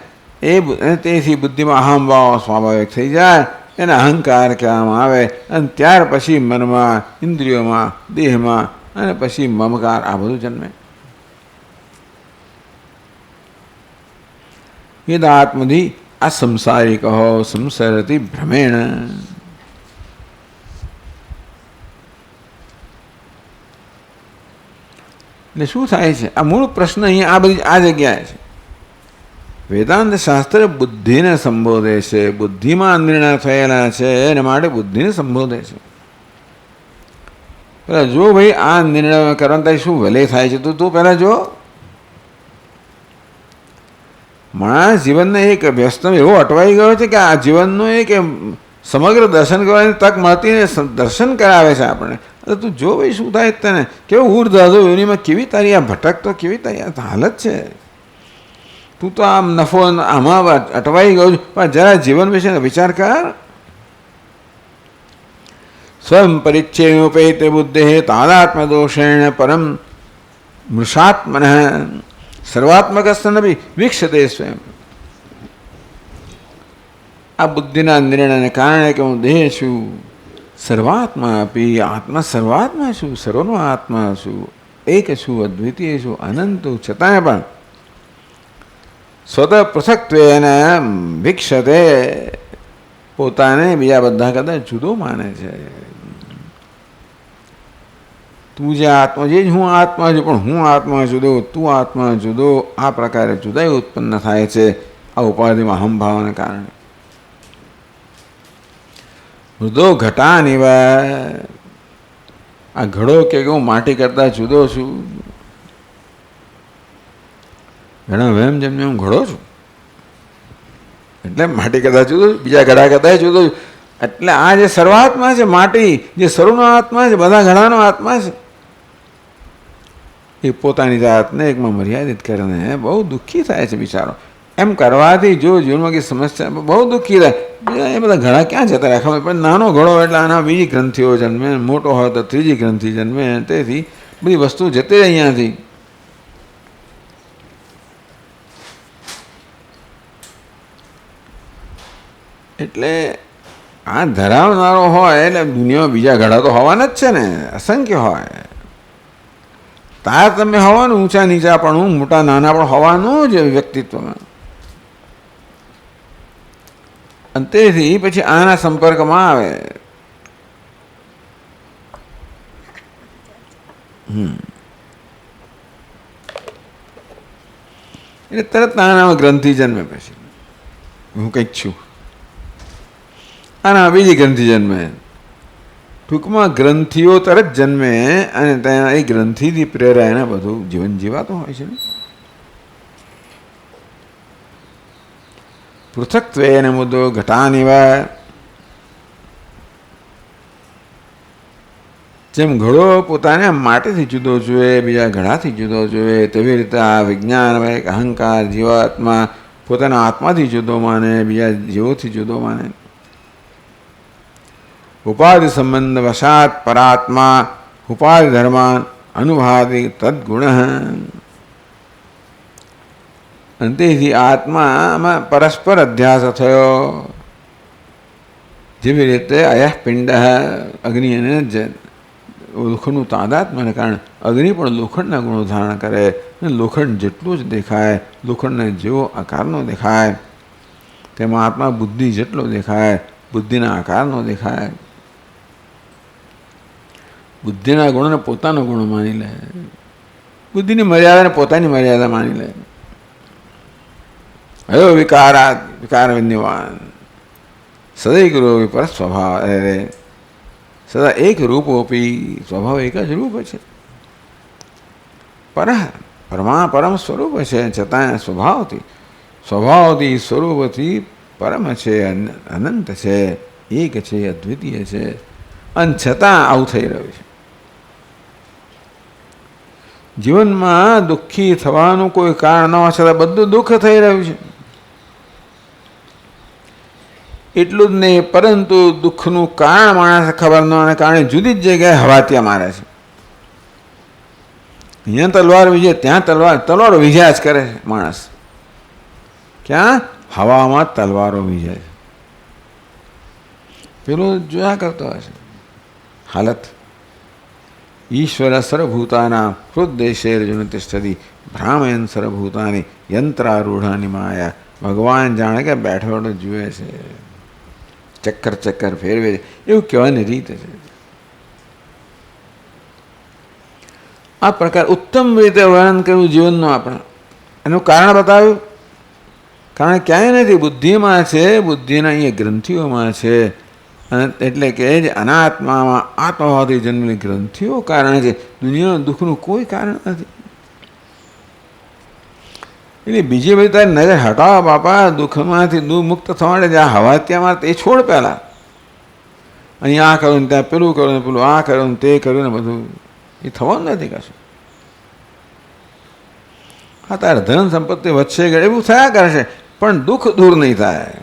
તેથી બુદ્ધિમાં અહંભાવ સ્વાભાવિક થઈ જાય, એને અહંકાર કહેવામાં આવે. અને ત્યાર પછી મનમાં, ઇન્દ્રિયોમાં, દેહમાં અને પછી મમકાર આ બધું જન્મે. યદાત્મધિ આ સંસારી કહો, સંસરતી ભ્રમેણ. એટલે શું થાય છે? આ મૂળ પ્રશ્ન અહીંયા આ બધી આ જગ્યાએ છે. વેદાંત શાસ્ત્ર બુદ્ધિને સંબોધે છે, બુદ્ધિમાં નિર્ણય થયેલા છે, એના માટે બુદ્ધિને સંબોધે છે. પેલા જો ભાઈ આ નિર્ણય કરવાથી શું ભલે થાય છે, તો તું પહેલાં જો. માણસ જીવનને એક વ્યસ્તમાં એવો અટવાઈ ગયો છે કે આ જીવનનું એક સમગ્ર દર્શન કરવાની તક મળતી ને દર્શન કરાવે છે આપણને. તું જો ભાઈ શું થાય તને, કેવું ઉર્ધાધો યોનિમાં કેવી તારી આ ભટકતો, કેવી તારી આ હાલત છે. તું તો આમ નફો આમાં અટવાઈ ગયો છું. પણ જરા જીવન વિશે વિચાર કર. સ્વયં પરિચ્છેદોપેતે બુદ્ધે તાદાત્મ દોષેણ પરમ મૃષાત્મન સર્વાત્મક સ્તનભી વીક્ષતે સ્વયં. આ બુદ્ધિના નિર્ણયને કારણે કે હું દેહ છું, સર્વાત્મા આપી, આત્મા સર્વાત્મા છું, સર્વનો આત્મા છું, એક છું, અદ્વિતીય છું, અનંત છતાંય પણ સ્વતઃ પૃથક્ત્વેન વીક્ષતે, પોતાને બીજા બધા કદાચ જુદો માને છે. તું જે આત્મા, જે હું આત્મા છું, પણ હું આત્મા જુદો, તું આત્મા જુદો, આ પ્રકારે જુદાઈ ઉત્પન્ન થાય છે આ ઉપાધિમાં અહંભાવને કારણે. મૃદો ઘટાનિવ, આ ઘડો કે હું માટી કરતાં જુદો છું. ઘણા વહેમ જેમને હું ઘડો છું એટલે માટી કરતાં જુદો, બીજા ઘડા કરતાં જુદો છું. એટલે આ જે સર્વાત્મા છે, માટી જે સર્વનો આત્મા છે, બધા ઘડાનો આત્મા છે, એ પોતાની જાતને એકમાં મર્યાદિત કરીને બહુ દુઃખી થાય છે બિચારો. એમ કરવાથી જો જીવનમાં કંઈ સમસ્યા બહુ દુઃખી થાય. બીજા એ બધા ઘડા ક્યાં જતા રહે ખબર. પણ નાનો ઘડો એટલે આના બીજી ગ્રંથિઓ જન્મે, મોટો હોય તો ત્રીજી ગ્રંથિ જન્મે. તેથી બધી વસ્તુ જતી રહે અહીંયાથી. એટલે આ ધરાવનારો હોય એટલે દુનિયામાં બીજા ઘડા તો હોવાના જ છે ને, અસંખ્ય હોય. તારતમ્ય હોવાનું, ઊંચા નીચા પણ, મોટા નાના પણ હોવાનું જ વ્યક્તિત્વમાં. અને તેથી પછી આના સંપર્કમાં આવે. એટલે તરત નાના ગ્રંથિ જન્મે. પછી હું કંઈક છું. આના બીજી ગ્રંથિ જન્મે. ટૂંકમાં ગ્રંથિઓ તરત જન્મે અને ત્યાં એ ગ્રંથિથી પ્રેરાઈને બધું જીવન જીવાતું હોય છે. પૃથક્ત્વેન મુદ્દો ઘટાનિવા. જેમ ઘડો પોતાને માટીથી જુદો જોઈએ, બીજા ઘડાથી જુદો જોઈએ, તેવી રીતે આ વિજ્ઞાન અહંકાર જીવાત્મા પોતાના આત્માથી જુદો માને, બીજા જીવોથી જુદો માને. ઉપાધિ સંબંધ વશાત પરાત્મા ઉપાધિ ધર્માન અનુભાતિ તદ્ગુણ. અને તેથી આત્મામાં પરસ્પર અધ્યાસ થયો. જેવી રીતે અયઃ પિંડ અગ્નિ અને લોખંડનું તાદાત્મ્યને કારણે અગ્નિ પણ લોખંડના ગુણો ધારણ કરે. લોખંડ જેટલું જ દેખાય, લોખંડને જેવો આકારનો દેખાય, તેમાં આત્મા બુદ્ધિ જેટલો દેખાય, બુદ્ધિના આકારનો દેખાય. બુદ્ધિના ગુણોને પોતાનો ગુણ માની લે, બુદ્ધિની મર્યાદાને પોતાની મર્યાદા માની લે. હયો વિકારાત વિકાર વિન્યવાન સદૈક વિપર સ્વભાવ. અરે સદા એક રૂપોપી, સ્વભાવ એક જ રૂપ છે. પરમ સ્વરૂપ છે, છતાં સ્વભાવથી સ્વરૂપથી પરમ છે, અનંત છે, એક છે, અદ્વિતીય છે. અને છતાં આવું થઈ રહ્યું છે. જીવનમાં દુઃખી થવાનું કોઈ કારણ ન હોવા છતાં બધું દુઃખ થઈ રહ્યું છે. એટલું જ નહીં, પરંતુ દુઃખનું કારણ માણસ ખબર ન હોવાને કારણે જુદી જ જગ્યાએ હવાતિયા મારે છે. અહીંયા તલવાર વિજય, ત્યાં તલવારો વિજયા જ કરે છે માણસ. ક્યાં? હવામાં તલવારો વિજય છે. પેલું જોયા કરતો હશે હાલત. ઈશ્વર સર્વભૂતાના હૃદય અર્જુન તિષ્ઠતિ ભ્રામયન સર્વભૂતાની યંત્રારૂઢાની માયા. ભગવાન જાણે કે બેઠો બેઠો જુએ છે, ચક્કર ફેરવે છે, એવું કહેવાની રીત છે. આ પ્રકાર ઉત્તમ રીતે વર્ણન કર્યું જીવનનું. આપણે એનું કારણ બતાવ્યું. કારણ ક્યાંય નથી, બુદ્ધિમાં છે, બુદ્ધિના અહીંયા ગ્રંથિઓમાં છે. અને એટલે કે જે અનાત્મામાં આત્માવાદી જન્મેલી ગ્રંથિઓ કારણ છે. દુનિયામાં દુઃખનું કોઈ કારણ નથી. એટલે બીજી બધી તારી નજર હટાવો બાપા. દુઃખમાંથી મુક્ત થવા માટે જ્યાં હવા ત્યાં એ છોડ પહેલાં. અહીંયા આ કર્યું ને ત્યાં પેલું કર્યું ને પેલું આ કર્યું ને તે કર્યું ને બધું એ થવાનું નથી કશું. હા, તારે ધન સંપત્તિ વધશે ગયે એવું થયા કરશે, પણ દુઃખ દૂર નહીં થાય.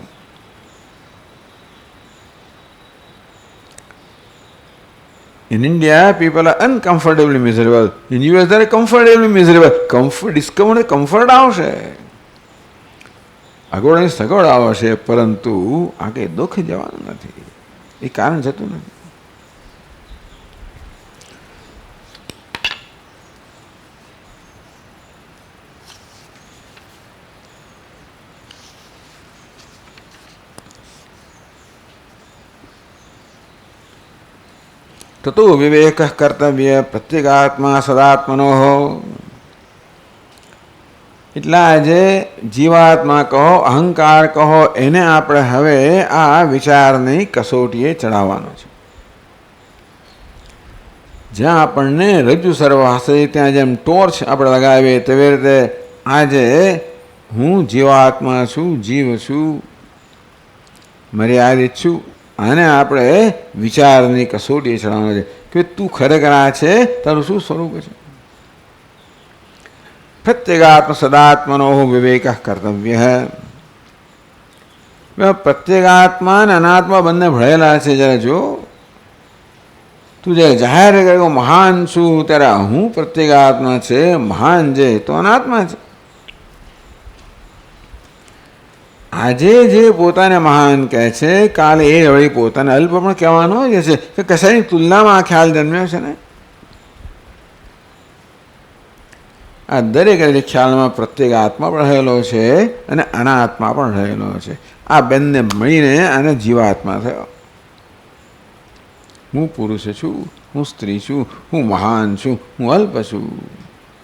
In India, people are uncomfortably miserable. In US, they are comfortably miserable. Comfort આવશે, અગવડની સગવડ આવશે, પરંતુ આગળ દુઃખ જવાનું નથી. એ કારણ જતું નથી. તતો વિવેક કર્તવ્ય પ્રત્યેગાત્મા સદાત્મનો. એટલે આજે જીવાત્મા કહો, અહંકાર કહો, એને આપણે હવે આ વિચારની કસોટીએ ચડાવવાનો છે. જ્યાં આપણને રજ્જુ સર્વ હશે ત્યાં જેમ ટોર્ચ આપણે લગાવીએ તેવી રીતે આજે હું જીવાત્મા છું, જીવ છું, મર્યાદિત છું, આને આપણે વિચારની કસોટીએ ચડાવવાનો છે કે તું ખરેખર આ છે, તારું શું સ્વરૂપ છે. પ્રત્યેગાત્મ સદાત્મનો વિવેક કર્તવ્ય. પ્રત્યેગાત્મા અને અનાત્મા બંને ભળેલા છે. જ્યારે જો તું જ્યારે જાહેર કરે મહાન છું, ત્યારે હું પ્રત્યેગાત્મા છે, મહાન છે તો અનાત્મા છે. આજે જે પોતાને મહાન કહે છે, કાલે એ વળી પોતાને અલ્પ પણ કહેવાનો જ છે કે કશાની તુલનામાં આ ખ્યાલ જન્મ્યો છે ને. આ દરેક ખ્યાલમાં પ્રત્યેક આત્મા પણ રહેલો છે અને અનાત્મા પણ રહેલો છે. આ બંને મળીને આને જીવાત્મા થયો. હું પુરુષ છું, હું સ્ત્રી છું, હું મહાન છું, હું અલ્પ છું.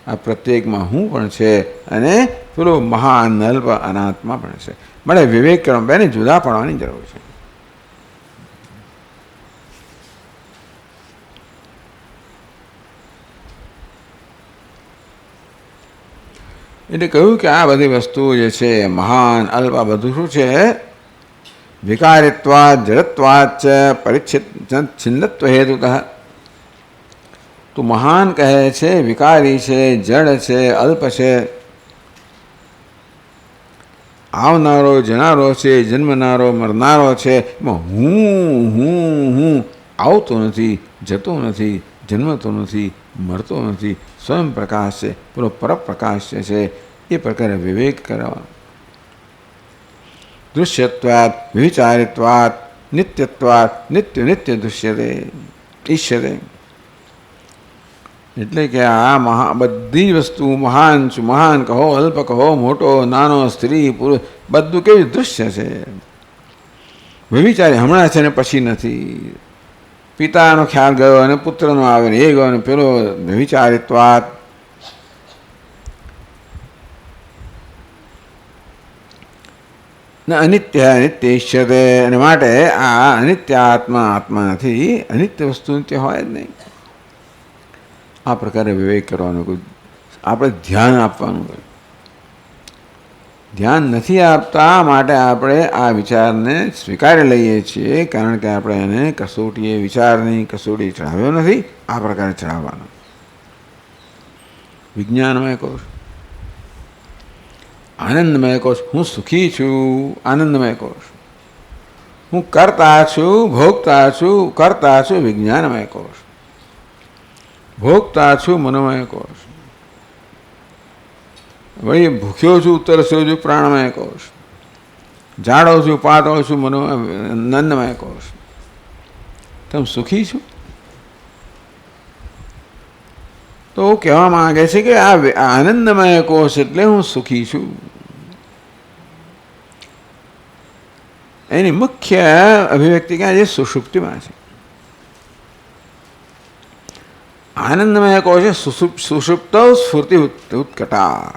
આ પ્રત્યેકમાં હું પણ છે અને પેલો મહાન અલ્પ અનાત્મા પણ છે. મળે વિવેક કરવા બેને જુદા પાડવાની જરૂર છે. એટલે કહ્યું કે આ બધી વસ્તુઓ જે છે મહાન અલ્પ આ બધું શું છે વિકારિત્વાદ જડત્વાદ ચ પરિચ્છિત છિન્નત્વ હેતુતઃ. તો મહાન કહે છે વિકારી છે જડ છે અલ્પ છે આવનારો જનારો છે જન્મનારો મરનારો છે એમાં હું આવતો નથી જતો નથી જન્મતો નથી મરતો નથી સ્વયં પ્રકાશ છે પૂરો પરપ્રકાશ છે એ પ્રકારે વિવેક કરવા. દૃશ્યત્વાદ વિચારિત્વાદ નિત્યત્વાદ નિત્ય નિત્ય દૃશ્યતે ઈશ્યતે. એટલે કે આ બધી વસ્તુ મહાન છું મહાન કહો અલ્પ કહો મોટો નાનો સ્ત્રી પુરુષ બધું કેવી દૃશ્ય છે વિચારે હમણાં છે ને પછી નથી. પિતાનો ખ્યાલ ગયો અને પુત્રનો આવે ને એ ગયો ને પેલો વિચારિત્વાદ. ને અનિત્ય અનિત્ય ઈશ્યતે. અને માટે આ અનિત્ય આત્મા આત્મા નથી અનિત્ય વસ્તુ નિત્ય હોય જ નહીં. આ પ્રકારે વિવેક કરવાનું કોઈ આપણે ધ્યાન આપવાનું કહ્યું. ધ્યાન નથી આપતા માટે આપણે આ વિચારને સ્વીકારી લઈએ છીએ કારણ કે આપણે એને કસોટીએ વિચારની કસોટી ચડાવ્યો નથી. આ પ્રકારે ચડાવવાનો. વિજ્ઞાનમય કોષ આનંદમય કોષ હું સુખી છું આનંદમય કોષ. હું કરતા છું ભોગતા છું કરતા છું વિજ્ઞાનમય કોષ. ભોગતા છું મનોમય કોષ. વળી ભૂખ્યો છું તરસ્યો છું પ્રાણમય કોષ. જાડો છું પાતળો છું નંદમય કોષ. તમે સુખી છો? તો કહેવા માંગે છે કે આ આનંદમય કોષ એટલે હું સુખી છું. એની મુખ્ય અભિવ્યક્તિ ક્યાં છે? સુષુપ્તિમાં છે. આનંદમય કોષ સુષુપ્ત સ્ફૂર્તિ ઉત્કટા.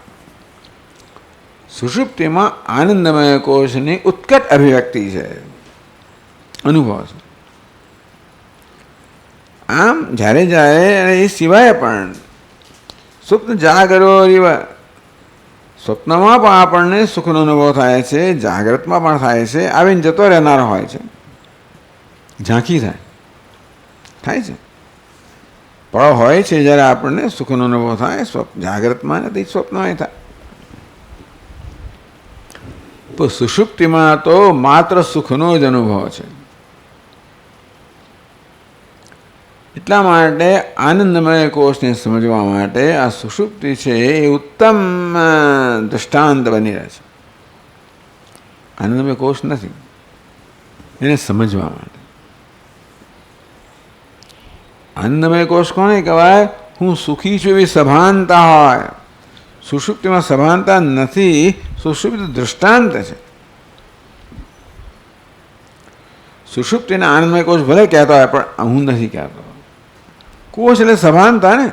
સુષુપ્તિમાં આનંદમય કોષની ઉત્કટ અભિવ્યક્તિ છે અનુભવ છે. આમ જ્યારે જ્યારે એ સિવાય પણ સ્વપ્ન જાગરો સ્વપ્નમાં પણ આપણને સુખનો અનુભવ થાય છે જાગ્રતમાં પણ થાય છે. આવીને જતો રહેનારો હોય છે ઝાંખી થાય છે પળો હોય છે જ્યારે આપણને સુખનો અનુભવ થાય. જાગ્રતમાં નથી સ્વપ્નમાં થાય. તો સુષુપ્તિમાં તો માત્ર સુખનો જ અનુભવ છે. એટલા માટે આનંદમય કોષને સમજવા માટે આ સુષુપ્તિ છે એ ઉત્તમ દૃષ્ટાંત બની રહે છે. આનંદમય કોષ નથી એને સમજવા માટે. આનંદમય કોષ કોને કહેવાય? હું સુખી છું એવી સભાનતા હોય. સુષુપ્તિમાં સભાનતા નથી. સુષુપ્તિ દૃષ્ટાંત છે. સુષુપ્તિના આનંદમય કોષ ભલે કહેતો હોય પણ હું નથી કહેતો. કોષ એટલે સભાનતા ને.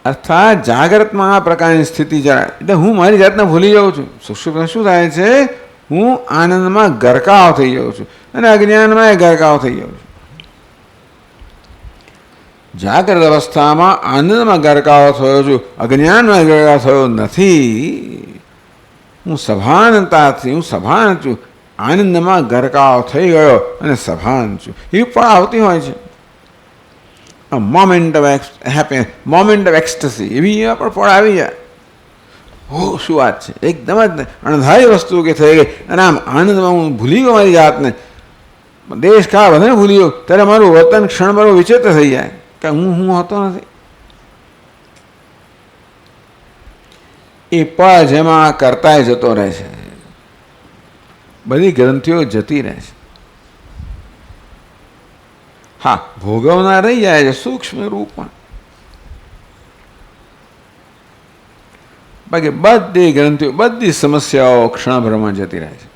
અર્થાત જાગ્રતમાં આ પ્રકારની સ્થિતિ જાય એટલે હું મારી જાતને ભૂલી જાઉં છું. સુષુપ્તિમાં શું થાય છે? હું આનંદમાં ગરકાવ થઈ જાઉં છું અને અજ્ઞાનમાં ગરકાવ થઈ જાઉં છું. જાગ્રત અવસ્થામાં આનંદમાં ગરકાવ થયો છું અજ્ઞાનમાં ગરકાવ થયો નથી. હું સભાનતાથી હું સભાન છું આનંદમાં ગરકાવ થઈ ગયો અને સભાન છું. એવી પણ આવતી હોય છે. Moment of happiness moment of ecstasy એવી પણ પણ આવી જાય. હો શું વાત છે એકદમ જ અણધારી વસ્તુ કે થઈ ગઈ અને આમ આનંદમાં હું ભૂલી ગયો મારી જાતને. દેશ કાળ બધાને ભૂલી ગયો ત્યારે મારું વર્તન ક્ષણભર વિચિત્ર થઈ જાય કે હું હોતો નથી. એ પળ જેમાં કરતાય જતો રહે છે. બધી ગ્રંથિઓ જતી રહે છે. હા ભોગવનાર રહી જાય છે સૂક્ષ્મ રૂપમાં. બાકી બધી ગ્રંથિઓ બધી સમસ્યાઓ ક્ષણભરમાં જતી રહે છે.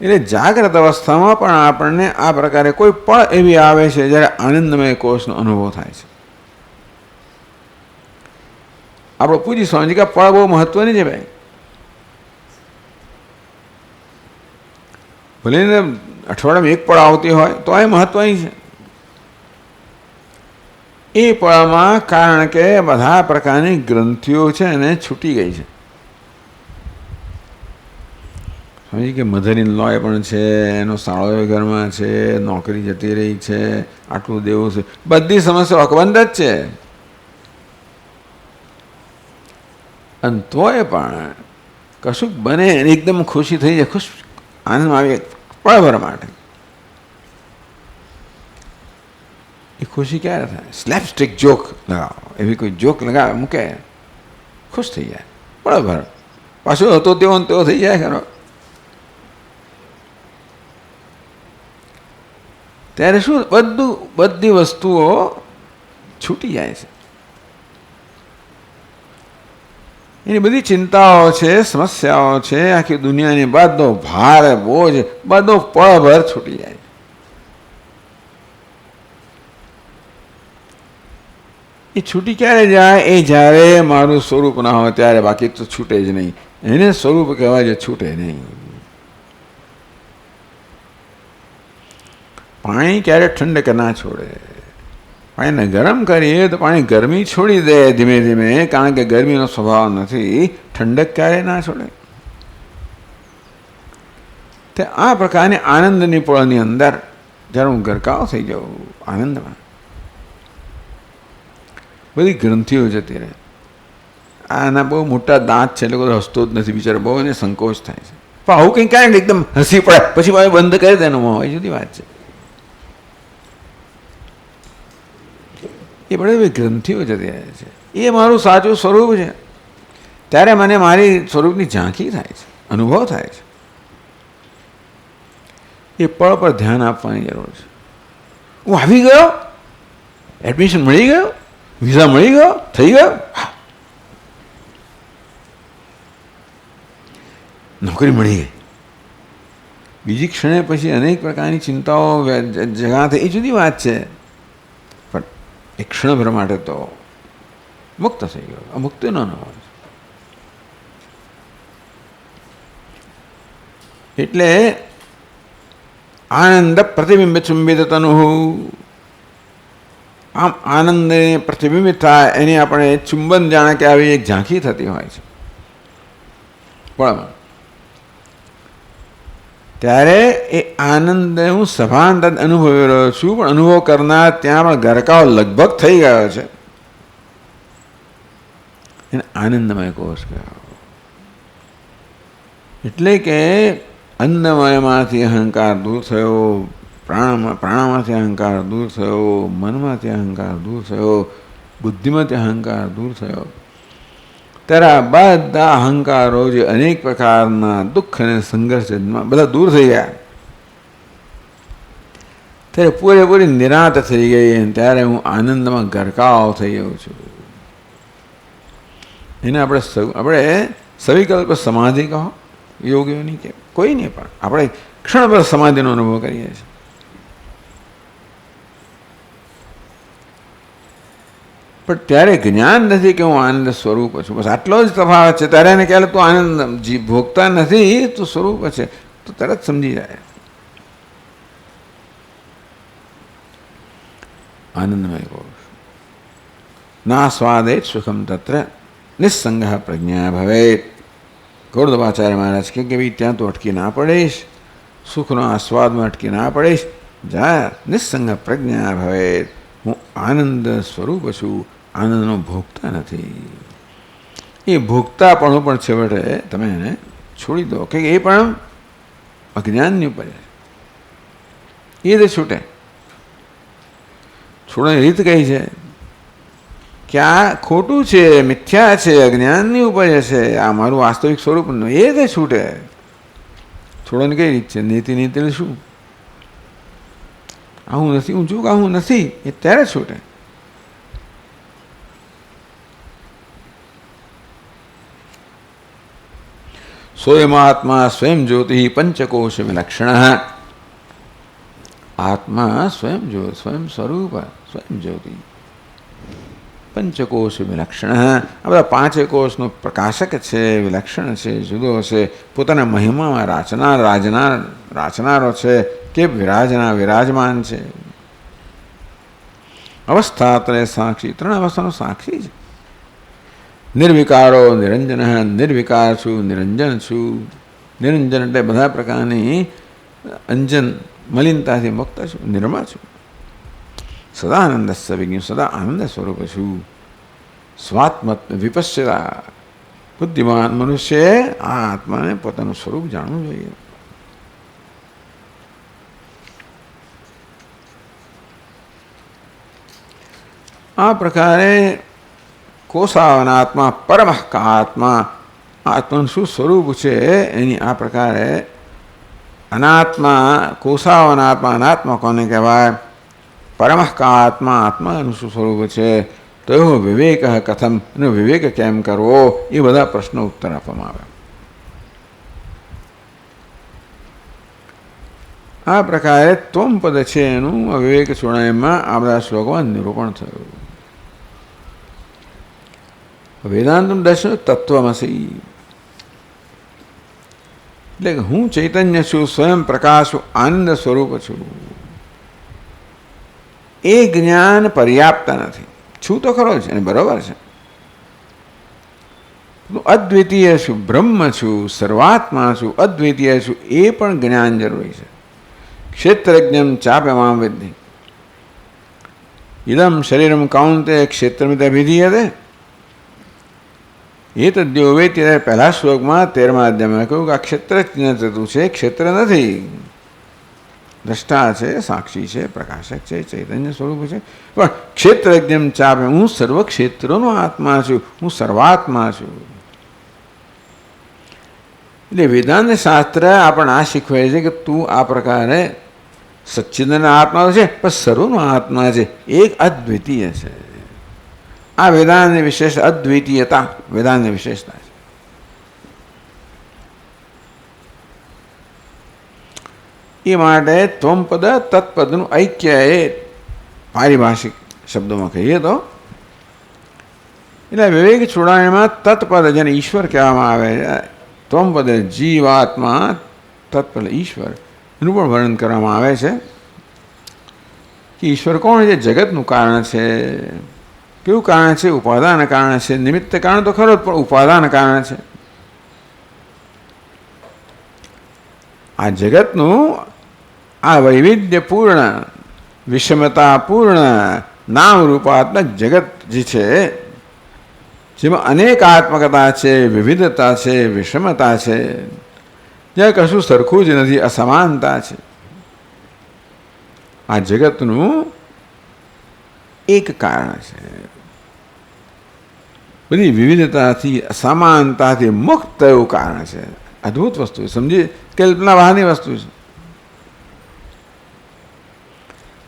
એટલે જાગ્રત અવસ્થામાં પણ આપણને આ પ્રકારે કોઈ પળ એવી આવે છે જ્યારે આનંદમય કોષનો અનુભવ થાય છે. આપણે પૂછી સ્વામીજી કે પળ બહુ મહત્વની છે ભાઈ. ભલે ને અઠવાડિયામાં એક પળ આવતી હોય તો એ મહત્વની છે. એ પળમાં, કારણ કે બધા પ્રકારની ગ્રંથિઓ છે એને છૂટી ગઈ છે. સમજી કે મધર ઇન લો પણ છે, એનો સાળો ઘરમાં છે, નોકરી જતી રહી છે, આટલું દેવું છે, બધી સમસ્યાઓ અકબંધ જ છે. અને તોય પણ કશુંક બને એકદમ ખુશી થઈ જાય, ખુશ આનંદ આવી પળભર માટે. એ ખુશી ક્યારે થાય? સ્લેપસ્ટિક જોક લગાવો, એવી કોઈ જોક લગાવે મૂકે, ખુશ થઈ જાય પળભર. પાછું હતો તેવો ને તેવો થઈ જાય ખરો. ત્યારે શું બધી વસ્તુઓ છૂટી જાય છે. એની બધી ચિંતાઓ છે, સમસ્યાઓ છે, આખી દુનિયાની બધો ભાર બોજ બધો પળભર છૂટી જાય. એ છૂટી ક્યારે જાય? એ જ્યારે મારું સ્વરૂપ ના હોય ત્યારે. બાકી તો છૂટે જ નહીં. એને સ્વરૂપ કહેવાય છે, છૂટે નહીં. પાણી ક્યારે ઠંડક ના છોડે. પાણીને ગરમ કરીએ તો પાણી ગરમી છોડી દે ધીમે ધીમે, કારણ કે ગરમીનો સ્વભાવ નથી. ઠંડક ક્યારે ના છોડે. તે આ પ્રકારની આનંદની પળની અંદર જ્યારે હું ગરકાવ થઈ જાઉં આનંદમાં, બધી ગ્રંથિઓ જતી રહે. આના બહુ મોટા દાંત છે એટલે કોઈ હસતો જ નથી બિચારો, બહુ એને સંકોચ થાય છે. પણ આવું કંઈ કાંઈ ને એકદમ હસી પડે પછી બંધ કરી દે એનું મોં, એ જુદી વાત છે. એ બધી ગ્રંથિઓ જતી રહે છે. એ મારું સાચું સ્વરૂપ છે. ત્યારે મને મારી સ્વરૂપની ઝાંખી થાય છે, અનુભવ થાય છે. એ પળ પર ધ્યાન આપવાની જરૂર છે. હું આવી ગયો, એડમિશન મળી ગયો, વિઝા મળી ગયો, થઈ ગયો, નોકરી મળી ગઈ. બીજી ક્ષણે પછી અનેક પ્રકારની ચિંતાઓ જગા થઈ, એ જુદી વાત છે. પણ એક ક્ષણભર માટે તો મુક્ત થઈ ગયો, અમુક્તિનો અનુભવ છે. એટલે આનંદ પ્રતિબિંબ ચુંબિત તનુ, આમ આનંદને પ્રતિબિંબિત થાય એની આપણે ચુંબન જાણે કે આવી એક ઝાંખી થતી હોય છે. પણ ત્યારે એ આનંદ હું સભાન અનુભવી રહ્યો છું, પણ અનુભવ કરનાર ત્યાં પણ ગરકાવ લગભગ થઈ ગયો છે. એને આનંદમય કોષ કહેવાય. એટલે કે અન્નમયમાંથી અહંકાર દૂર થયો, પ્રાણમાંથી અહંકાર દૂર થયો, મનમાંથી અહંકાર દૂર થયો, બુદ્ધિમાંથી અહંકાર દૂર થયો. ત્યારે આ બધા અહંકારો જે અનેક પ્રકારના દુઃખ અને સંઘર્ષ બધા દૂર થઈ ગયા. ત્યારે પૂરેપૂરી નિરાંત થઈ ગઈ. ત્યારે હું આનંદમાં ગરકાવ થઈ ગયો છું. એને આપણે સવિકલ્પ સમાધિ કહો, યોગીઓની કે કોઈ નહીં, પણ આપણે ક્ષણભર સમાધિનો અનુભવ કરીએ છીએ. પણ ત્યારે જ્ઞાન નથી કે હું આનંદ સ્વરૂપ છું. બસ આટલો જ તફાવત છે. ત્યારે એને કહેલું તું આનંદ ભોગતા નથી, તું સ્વરૂપ છે, તો તરત સમજી જાય. આનંદમય કોષ ના સ્વાદે સુખમ તત્ર નિસ્સંગ પ્રજ્ઞા ભવેત. ગૌરવાચાર્ય મહારાજ કે ભાઈ ત્યાં તો અટકી ના પડીશ, સુખનો આસ્વાદમાં અટકી ના પડીશ, જા નિસ્સંગ પ્રજ્ઞા ભવેત. હું આનંદ સ્વરૂપ છું, આનંદનો ભોગતા નથી. એ ભોગતાપણું પણ છેવટે તમે એને છોડી દો, કે એ પણ અજ્ઞાનની ઉપર એ જ છૂટે. છોડવાની રીત કઈ છે કે આ ખોટું છે, મિથ્યા છે, અજ્ઞાનની ઉપર છે, આ મારું વાસ્તવિક સ્વરૂપ એ જ છૂટે. છોડવાની કઈ રીત છે? નીતિ નીતિ શું? આવું નથી, હું છું કે આવું નથી, એ ત્યારે છૂટે. સ્વયમાત્મા સ્વયં જ્યોતિ પંચકોશ વિલક્ષણ. આત્મા સ્વયં જ્યોતિ, સ્વયં સ્વરૂપ, સ્વયં જ્યોતિ, પંચકોશ વિલક્ષણ. આ બધા પાંચે કોષનો પ્રકાશક છે, વિલક્ષણ છે, જુદો છે, પોતાના મહિમામાં રાચનારો છે કે વિરાજમાન છે. અવસ્થાત્રય સાક્ષી, 3 અવસ્થાનો સાક્ષી છે. નિર્વિકારો નિરંજન, નિર્વિકાર છું, નિરંજન છું. નિરંજન એટલે બધા પ્રકારની અંજન મલિનતાથી મુક્ત છું, નિર્મળ છું. સદાનંદ વિજ્ઞ, સદા આનંદ સ્વરૂપ છું. સ્વાત્મ વિપશ્યતા, બુદ્ધિમાન મનુષ્યએ આ આત્માને પોતાનું સ્વરૂપ જાણવું જોઈએ. આ પ્રકારે કોષાવનાત્મા પરમઃ કા આત્મા, આત્માનું શું સ્વરૂપ છે એની આ પ્રકારે અનાત્મા, કોષાવનાત્મા, અનાત્મા કોને કહેવાય? પરમઃ કા આત્મા, આત્માનું શું સ્વરૂપ છે? તો એવો વિવેક કથમ, એનો વિવેક કેમ કરવો, એ બધા પ્રશ્નો ઉત્તર આપવામાં આવ્યા. આ પ્રકારે ત્વમ પદ છે એનું વિવેક ચૂડામણીમાં આ બધા શ્લોકોમાં નિરૂપણ થયું. વેદાંતનું દર્શન તત્વમસી, એટલે કે હું ચૈતન્ય છું, સ્વયં પ્રકાશ છું, આનંદ સ્વરૂપ છું. એ જ્ઞાન પર્યાપ્ત નથી. છું તો ખરો છે અને બરોબર છે. અદ્વિતીય છું, બ્રહ્મ છું, સર્વાત્મા છું, અદ્વિતીય છું, એ પણ જ્ઞાન જરૂરી છે. ક્ષેત્રજ્ઞમ ચાપ્યમામ વિદ્ધિ, ઇદમ શરીરમ કૌંતે ક્ષેત્રમિત અભિધીયતે. એ તદ્યો વેત્ય, પહેલા શ્લોકમાં 13મા અધ્યાયમાં કહ્યું કે આ ક્ષેત્રજ્ઞ થતું છે, ક્ષેત્ર નથી. દ્રષ્ટા છે, સાક્ષી છે, પ્રકાશક છે, ચૈતન્ય સ્વરૂપ છે. પણ ક્ષેત્રજ્ઞમ ચાપ, હું સર્વ ક્ષેત્રોનો આત્મા છું, હું સર્વાત્મા છું. એટલે વેદાંત શાસ્ત્ર આપણને આ શીખવે છે કે તું આ પ્રકારે સચ્ચિદાનંદ આત્મા છે, પણ સર્વનો આત્મા છે, એક અદ્વિતીય છે. આ વેદાંતની વિશેષ અદ્વિતીયતા, વેદાંતની વિશેષતા છે. એ માટે ત્વમપદ તત્પદનું ઐક્ય, એ પારિભાષિક શબ્દોમાં કહીએ તો, એટલે વિવેક ચૂડામણીમાં તત્પદ, જેને ઈશ્વર કહેવામાં આવે છે, ત્વમપદ જીવાત્મા, તત્પદ ઈશ્વર, એનું પણ વર્ણન કરવામાં આવે છે કે ઈશ્વર કોણ છે? જગતનું કારણ છે. કેવું કારણ છે? ઉપાદાન કારણ છે. નિમિત્ત કારણ તો ખરો જ, પણ ઉપાદાન કારણ છે. આ જગતનું આ વૈવિધ્યપૂર્ણ, વિષમતાપૂર્ણ નામ રૂપાત્મક જગત જે છે, જેમાં અનેકાત્મકતા છે, વિવિધતા છે, વિષમતા છે, જ્યાં કશું સરખું જ નથી, અસમાનતા છે. આ જગતનું એક કારણ છે. બધી વિવિધતાથી, અસમાનતાથી મુક્ત એવું કારણ છે. અદ્ભુત વસ્તુ છે, સમજી, કલ્પના બહારની વસ્તુ છે.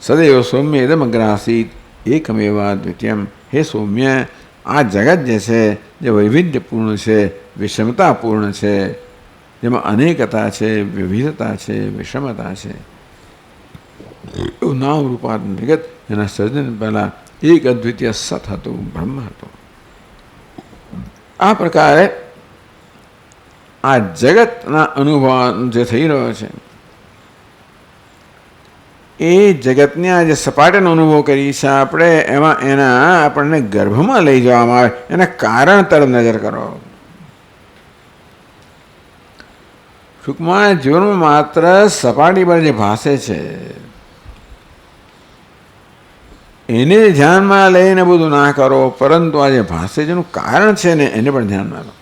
સદૈવ સૌમ્ય ઇદમગ્રાસીત એકમેવા દ્વિતીયમ. હે સૌમ્ય, આ જગત જે છે, જે વૈવિધ્યપૂર્ણ છે, વિષમતાપૂર્ણ છે, જેમાં અનેકતા છે, વિવિધતા છે, વિષમતા છે, એવું નામ રૂપાત્મક જગત, એના સર્જન પહેલાં એક અદ્વિતીય સત હતું, બ્રહ્મ હતો. આ પ્રકારે આ જગતના અનુભવ જે થઈ રહ્યો છે, એ જગતને જે સપાટીનો અનુભવ કરીએ છીએ આપણે, એમાં એના આપણને ગર્ભમાં લઈ જવામાં આવે. એના કારણ તરફ નજર કરો. ટૂંકમાં જીવનમાં માત્ર સપાટી પર જે ભાસે છે એને ધ્યાનમાં લઈને બધું ના કરો, પરંતુ આ જે ભાષે જેનું કારણ છે ને એને પણ ધ્યાનમાં લો.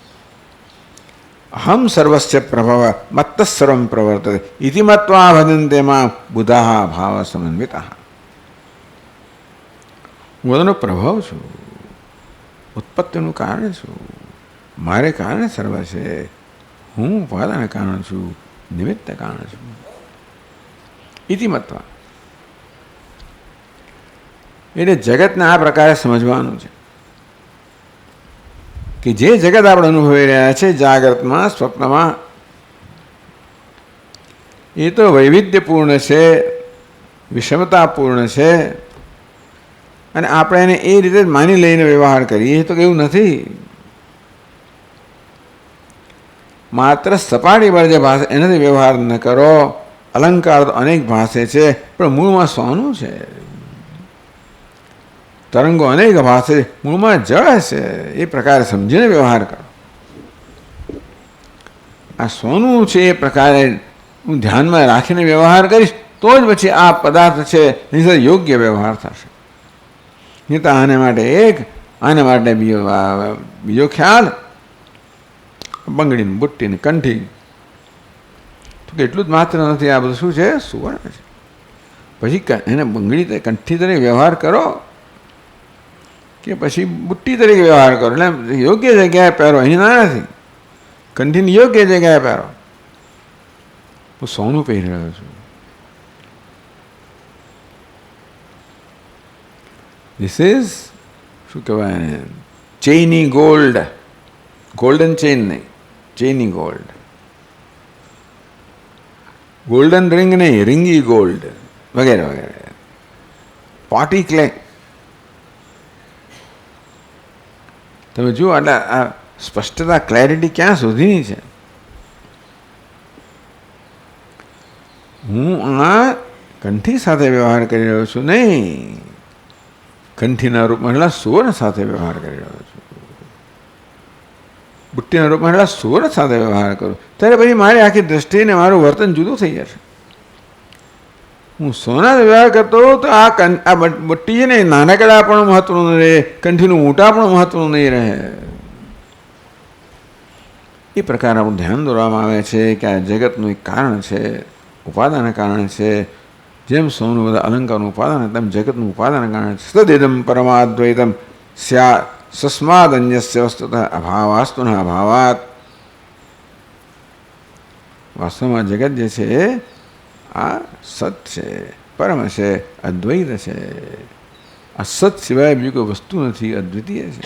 અહમ સર્વસ્ય પ્રભવ મત્ત સર્વમ પ્રવર્તતે ઇતિ મત્વા ભજન્તે માં બુધાઃ ભાવ સમન્વિતાઃ. હું બધાનો પ્રભાવ છું, ઉત્પત્તિનું કારણ છું, મારે કારણે સર્વ છે, હું ઉપાદાન કારણ છું, નિમિત્ત કારણ છું. ઇતિ મત્વા, એટલે જગતને આ પ્રકારે સમજવાનું છે કે જે જગત આપણે અનુભવી રહ્યા છે જાગ્રતમાં, સ્વપ્નમાં, એ તો વૈવિધ્યપૂર્ણ છે, વિષમતાપૂર્ણ છે, અને આપણે એને એ રીતે જ માની લઈને વ્યવહાર કરીએ તો એવું નથી. માત્ર સપાટી પર જે ભાષે એનાથી વ્યવહાર ન કરો. અલંકાર તો અનેક ભાષે છે, પણ મૂળમાં સોનું છે. તરંગો અનેક ભાસે, મૂળમાં જળ હશે, એ પ્રકારે સમજીને વ્યવહાર કરો. આ સોનું છે એ પ્રકારે હું ધ્યાનમાં રાખીને વ્યવહાર કરીશ તો જ પછી આ પદાર્થ છે એની સાથે યોગ્ય વ્યવહાર થશે. નહીં તો આને માટે એક, આને માટે બીજો ખ્યાલ, બંગડીની બુટ્ટીની કંઠી તો એટલું જ માત્ર નથી. આ બધું શું છે? સુવર્ણ છે. પછી એને બંગડી કંઠી તરીકે વ્યવહાર કરો કે પછી બુટ્ટી તરીકે વ્યવહાર કરો, એટલે યોગ્ય જગ્યાએ પહેરો. અહીં ના નથી, કંઠીની યોગ્ય જગ્યાએ પહેરો. હું સોનું પહેરી રહ્યો છું. ધીસ ઇઝ શું કહેવાય એને? ચેઇની ગોલ્ડ. ગોલ્ડન ચેઇન નહીં, ચેઇની ગોલ્ડ. ગોલ્ડન રિંગ નહીં, રિંગી ગોલ્ડ વગેરે વગેરે. Party clay. તમે જુઓ એટલે આ સ્પષ્ટતા, ક્લેરિટી ક્યાં સુધીની છે. હું આ કંઠી સાથે વ્યવહાર કરી રહ્યો છું નહીં, કંઠીના રૂપમાં એટલા સુવર્ણ સાથે વ્યવહાર કરી રહ્યો છું. બુટ્ટીના રૂપમાં એટલા સુવર્ણ સાથે વ્યવહાર કરું ત્યારે પછી મારી આખી દ્રષ્ટિને મારું વર્તન જુદું થઈ જશે. હું સોના વ્યવહાર કરતો તો આ બુટ્ટી છે ને નાનકડા પણ મહત્વનું નહીં રહે, કંઠીનું મોટા પણ મહત્વનું નહીં રહે. એ પ્રકાર આપણું ધ્યાન દોરવામાં આવે છે કે આ જગતનું એક કારણ છે, ઉપાદાન કારણ છે. જેમ સોનું બધા અલંકારનું ઉપાદાન, તેમ જગતનું ઉપાદાન કારણ છે. તદેદમ પરમાદ્વૈતમ સ્યા સસ્માદ અન્યસ્ય વસ્તુતઃ અભાવાસ્તુન અભાવાત. વાસ્તવમાં જગત જે છે આ સત છે, પરમ છે, અદ્વૈત છે. આ સત સિવાય બીજી કોઈ વસ્તુ નથી, અદ્વિતીય છે.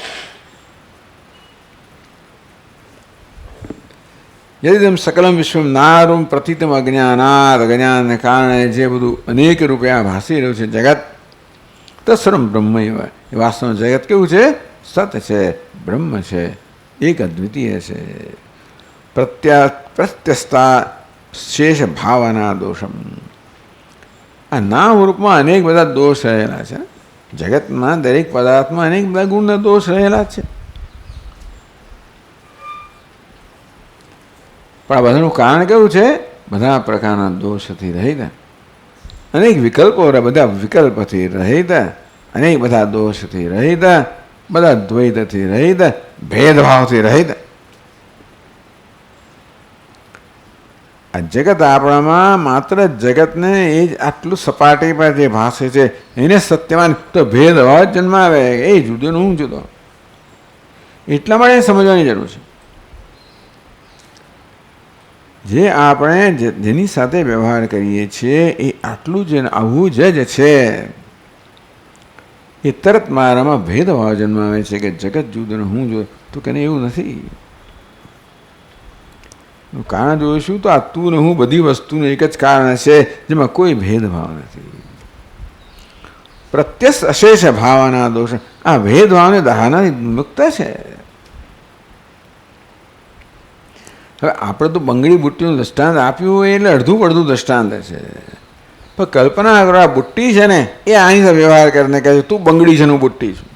યદિદમ સકલમ વિશ્વમ નારૂમ પ્રતીતમ અજ્ઞાનાદ. અજ્ઞાનને કારણે જે બધું અનેક રૂપે આ ભાસી રહ્યું છે જગત, તત્સર્વમ બ્રહ્મ એ વાસ્તવમાં જગત કેવું છે? સત છે, બ્રહ્મ છે, એક અદ્વિતીય છે. પ્રત્યસ્તા શેષ ભાવના દોષમ. આ નામ રૂપમાં અનેક બધા દોષ રહેલા છે. જગતમાં દરેક પદાર્થમાં અનેક બધા ગુણના દોષ રહેલા છે. પણ આ બધાનું કારણ કેવું છે? બધા પ્રકારના દોષથી રહિત, અનેક વિકલ્પો, બધા વિકલ્પથી રહિત, અનેક બધા દોષથી રહિત, બધા દ્વૈતથી રહિત, ભેદભાવથી રહિત. આ જગત આપણામાં માત્ર જગતને એ જ આટલું સપાટી પર જે ભાષે છે એને સત્યમાં તો ભેદભાવ જ જન્માવે. એ જુદો હું જુદો. એટલા માટે સમજવાની જરૂર છે. જે આપણે જેની સાથે વ્યવહાર કરીએ છીએ એ આટલું જ આવું જ છે. એ તરત મારામાં ભેદભાવ જન્માવે છે કે જગત જુદું હું જુદો. તો કે એવું નથી. કારણ જોઈશું તો આ તું ને હું બધી વસ્તુનું એક જ કારણ છે જેમાં કોઈ ભેદભાવ નથી. પ્રત્યસ અશેષ ભાવના દોષ. આ ભેદભાવને દહાનાથી મુક્ત છે. હવે આપણે તો બંગડી બુટ્ટીનું દ્રષ્ટાંત આપ્યું હોય એટલે અડધું પડધું દ્રષ્ટાંત છે. પણ કલ્પના કરો, આ બુટ્ટી છે ને એ આની સાથે વ્યવહાર કરીને કહે છે તું બંગડી છે, હું બુટ્ટી છું.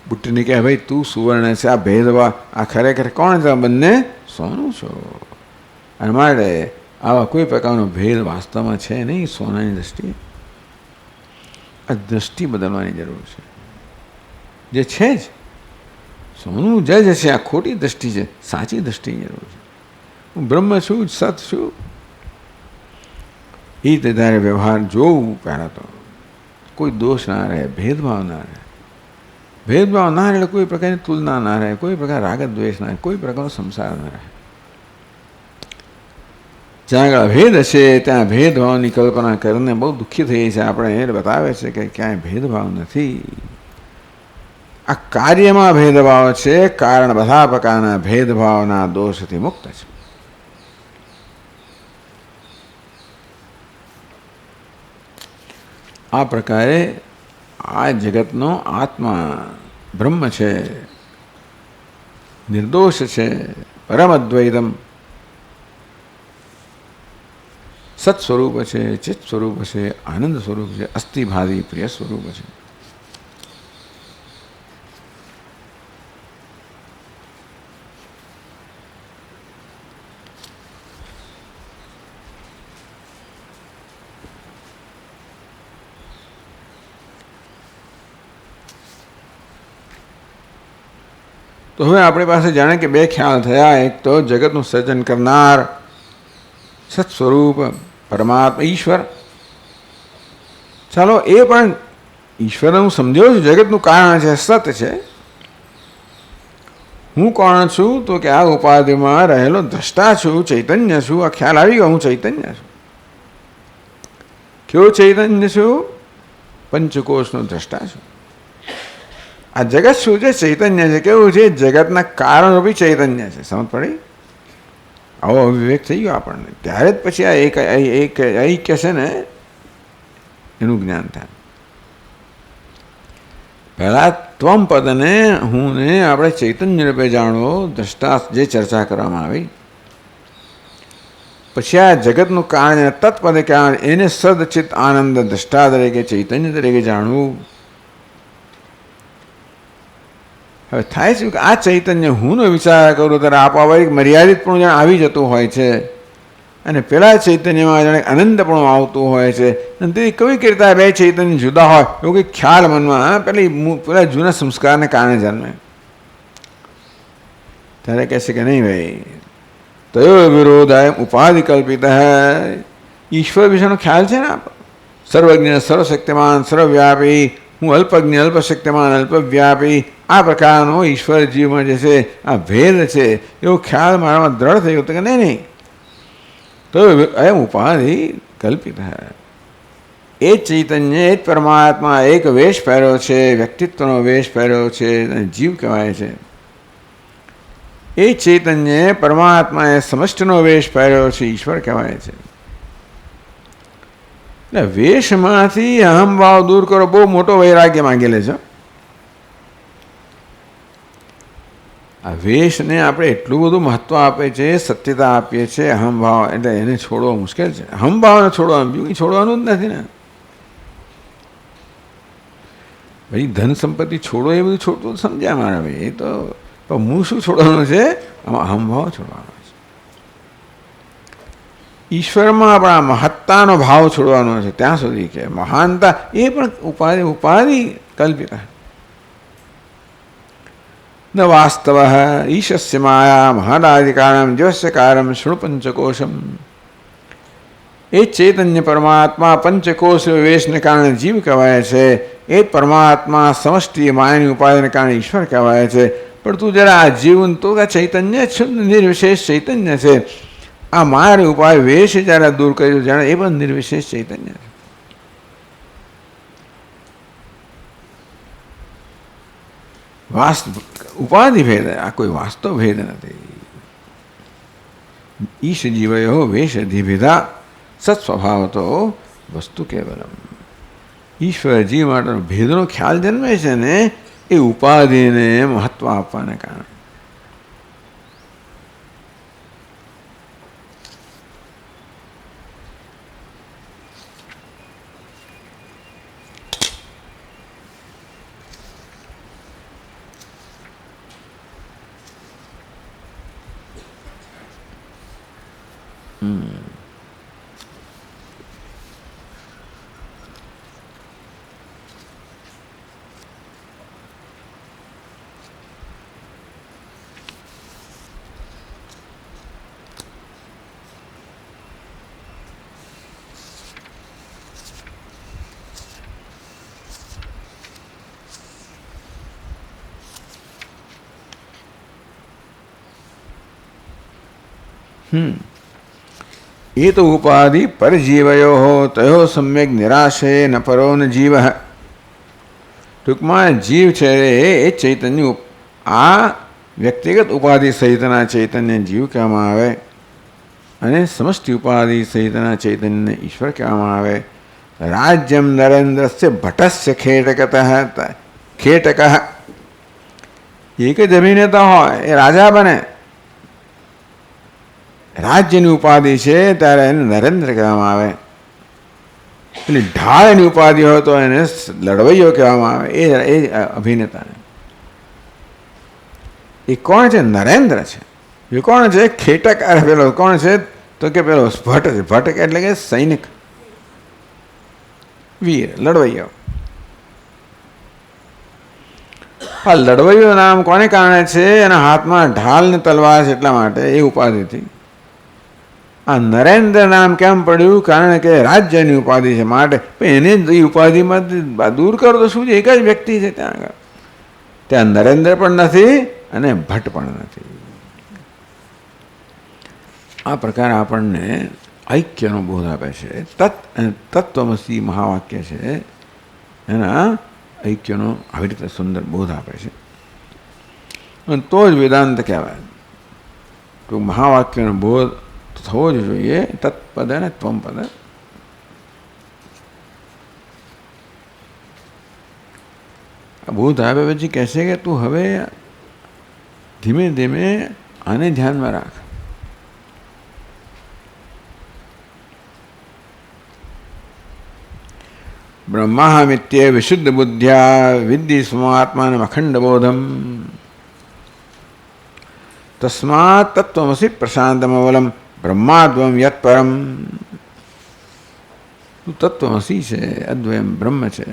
બુટ્ટીને કહે ભાઈ તું સુવર્ણ છે. આ ભેદભાવ, આ ખરેખર કોણ છે? બંને સોનું છો. અને માટે આવા કોઈ પ્રકારનો ભેદ વાસ્તવમાં છે નહીં સોનાની દ્રષ્ટિએ. આ દ્રષ્ટિ બદલવાની જરૂર છે. જે છે જ સોનું જ છે, આ ખોટી દ્રષ્ટિ છે. સાચી દ્રષ્ટિની જરૂર છે. હું બ્રહ્મ છું, સત છું. એ રીતે તારે વ્યવહાર જોવું. પહેલાં તો કોઈ દોષ ના રહે, ભેદભાવ ના રહે. ભેદભાવ ના રહે એટલે કોઈ પ્રકારની તુલના ના રહે, કોઈ પ્રકાર રાગ દ્વેષ ના રહે, કોઈ પ્રકારનો સંસાર ના રહે. જ્યાં આગળ ભેદ છે ત્યાં ભેદભાવની કલ્પના કરીને બહુ દુઃખી થઈએ છીએ આપણે. એ બતાવે છે કે ક્યાંય ભેદભાવ નથી. આ કાર્યમાં ભેદભાવ છે, કારણ બધા પ્રકારના ભેદભાવના દોષથી મુક્ત છે. આ પ્રકારે આ જગતનો આત્મા બ્રહ્મ છે, નિર્દોષ છે, પરમ અદ્વૈતમ સત સ્વરૂપ છે, ચિત્ત સ્વરૂપ છે, આનંદ સ્વરૂપ છે, અસ્થિભાવી પ્રિય સ્વરૂપ છે. તો હવે આપણી પાસે જાણે કે બે ખ્યાલ થયા. એક તો જગતનું સર્જન કરનાર સત સ્વરૂપ પરમાત્મા ઈશ્વર. ચાલો એ પણ ઈશ્વર હું સમજ્યો છું, જગતનું કારણ છે, સત છે. હું કોણ છું? તો કે આ ઉપાધિમાં રહેલો દ્રષ્ટા છું, ચૈતન્ય છું. આ ખ્યાલ આવી ગયો, હું ચૈતન્ય છું. કેવું ચૈતન્ય છું? પંચકોશનો દ્રષ્ટા છું. આ જગત શું છે? ચૈતન્ય છે. કેવું છે? જગતના કારણરૂપી ચૈતન્ય છે. સમજ પડી? આવો અવિવેક થઈ ગયો આપણને. ત્યારે જ પછી આ એક ઐક્ય છે ને એનું જ્ઞાન થાય. પહેલાં ત્વમ પદને હું ને આપણે ચૈતન્ય રૂપે જાણવો, દ્રષ્ટા જે ચર્ચા કરવામાં આવી. પછી આ જગતનું કારણ તત્પદે કારણ એને સદચિત આનંદ દ્રષ્ટા તરીકે ચૈતન્ય તરીકે જાણવું. હવે થાય છે કે આ ચૈતન્ય હુંનો વિચાર કરું ત્યારે આપોઆપ મર્યાદિત પણ જાણે આવી જતું હોય છે અને પેલા ચૈતન્યમાં જાણે અનંતપણું આવતું હોય છે. અને તેથી કવિ કહેતા બે ચૈતન્ય જુદા હોય એવું કંઈક ખ્યાલ મનમાં પેલા જૂના સંસ્કારને કારણે જન્મે. ત્યારે કહે છે કે નહીં ભાઈ, તયો વિરોધાય ઉપાધિ કલ્પિત હૈ. ઈશ્વર વિશેનો ખ્યાલ છે ને સર્વજ્ઞ સર્વશક્તિમાન સર્વવ્યાપી, હું અલ્પજ્ઞ અલ્પશક્તિમાન અલ્પવ્યાપી, આ પ્રકારનો ઈશ્વર જીવમાં જે છે આ ભેદ છે એવો ખ્યાલ મારામાં દ્રઢ થયો હતો કે નહીં તો અયમ ઉપાધિ કલ્પિત હૈ. એ જ ચૈતન્ય એ જ પરમાત્મા એક વેશ પહેર્યો છે, વ્યક્તિત્વનો વેશ પહેર્યો છે અને જીવ કહેવાય છે. એ ચૈતન્ય પરમાત્માએ સમષ્ટિનો વેશ પહેર્યો છે, ઈશ્વર કહેવાય છે. એટલે વેશમાંથી અહમભાવ દૂર કરો, બહુ મોટો વૈરાગ્ય માંગી લેજો. આ વેશને આપણે એટલું બધું મહત્વ આપે છે, સત્યતા આપીએ છીએ, અહમભાવ એટલે એને છોડવો મુશ્કેલ છે. અહમભાવને છોડવાનું બીજું છોડવાનું જ નથી ને ભાઈ. ધન સંપત્તિ છોડો એ બધું છોડતું સમજ્યા મારા ભાઈ. એ તો હું શું છોડવાનું છે? આમાં અહમભાવ છોડવાનો છે. ઈશ્વરમાં આપણા મહત્તાનો ભાવ છોડવાનો છે. ત્યાં સુધી કે મહાનતા એ પણ ઉપાધિ કલ્પિત ન વાસ્તવ ઈશસ્ય માયા મહાદાધિકારમ જીવસ્ય કારમ શૃણુ પંચકોશમ. એ ચૈતન્ય પરમાત્મા પંચકોશ વેશને કારણે જીવ કહેવાય છે. એ પરમાત્મા સમષ્ટિ માયાની ઉપાધિને કારણે ઈશ્વર કહેવાય છે. પણ તું જરા આ જીવન તો આ ચૈતન્ય જ નિર્વિશેષ ચૈતન્ય છે. આ માયાની ઉપાય વેશ જ્યારે દૂર કર્યો જાણે એ પણ નિર્વિશેષ ચૈતન્ય છે. ઉપાધિ ભેદ, આ કોઈ વાસ્તવ ભેદ નથી. ઈશ જીવયો વેશ અધિભેદા સત્સ્વભાવ તો વસ્તુ કેવલમ. ઈશ્વર જીવ માટેનો ભેદનો ખ્યાલ જન્મે છે ને એ ઉપાધિને મહત્વ આપવાને કારણે. એ તો ઉપાધિ પરજીવયો તયો સમ્યક નિરાશે ન પરો ન જીવ. ટૂંકમાં જીવ છે એ ચૈતન્ય, આ વ્યક્તિગત ઉપાધિ સહિતના ચૈતન્ય જીવ કહેવામાં આવે અને સમષ્ટિ ઉપાધિ સહિતના ચૈતન્યને ઈશ્વર કહેવામાં આવે. રાજ્યમ નરેન્દ્રસ્ય ભટ્ટસ્ય ખેટકત ખેટક. એક જ અભિનેતા હોય એ રાજા બને, રાજ્યની ઉપાધિ છે ત્યારે એને નરેન્દ્ર કહેવામાં આવે. એટલે ઢાળની ઉપાધિ હોય તો એને લડવૈયો કહેવામાં આવે. એ અભિનેતાને એ કોણ છે? નરેન્દ્ર છે. એ કોણ છે? ખેટક. પેલો કોણ છે? તો કે પેલો ભટ્ટ છે. ભટ્ટ એટલે કે સૈનિક, વીર, લડવૈયો. આ લડવૈયું નામ કોને કારણે છે? એના હાથમાં ઢાલ ને તલવાર છે એટલા માટે, એ ઉપાધિથી. આ નરેન્દ્ર નામ કેમ પડ્યું? કારણ કે રાજ્યની ઉપાધિ છે માટે. એને એ ઉપાધિમાં દૂર કરો તો શું છે? એક જ વ્યક્તિ છે ત્યાં આગળ. ત્યાં નરેન્દ્ર પણ નથી અને ભટ્ટ પણ નથી. આ પ્રકારે આપણને ઐક્યનો બોધ આપે છે. તત્વમસી મહાવાક્ય છે, એના ઐક્યનો આવી રીતે સુંદર બોધ આપે છે. અને તો જ વેદાંત કહેવાય. તો મહાવાક્યનો બોધ થવો જ જોઈએ. તત્પદ અને ત્વમપદ. આ બોધ આવ્યા પછી કહેશે કે તું હવે ધીમે ધીમે આને ધ્યાનમાં રાખ. બ્રહ્માહમિત્ય વિશુદ્ધ બુદ્ધ્યા વિદ્ધિ સ્વાત્માનમ અખંડ બોધમ તસ્માત તત્વમસી પ્રશાંતમવલમ બ્રહ્માદ્વમ યત પરમ. તું તત્વમસી છે, અદ્વયમ બ્રહ્મ છે.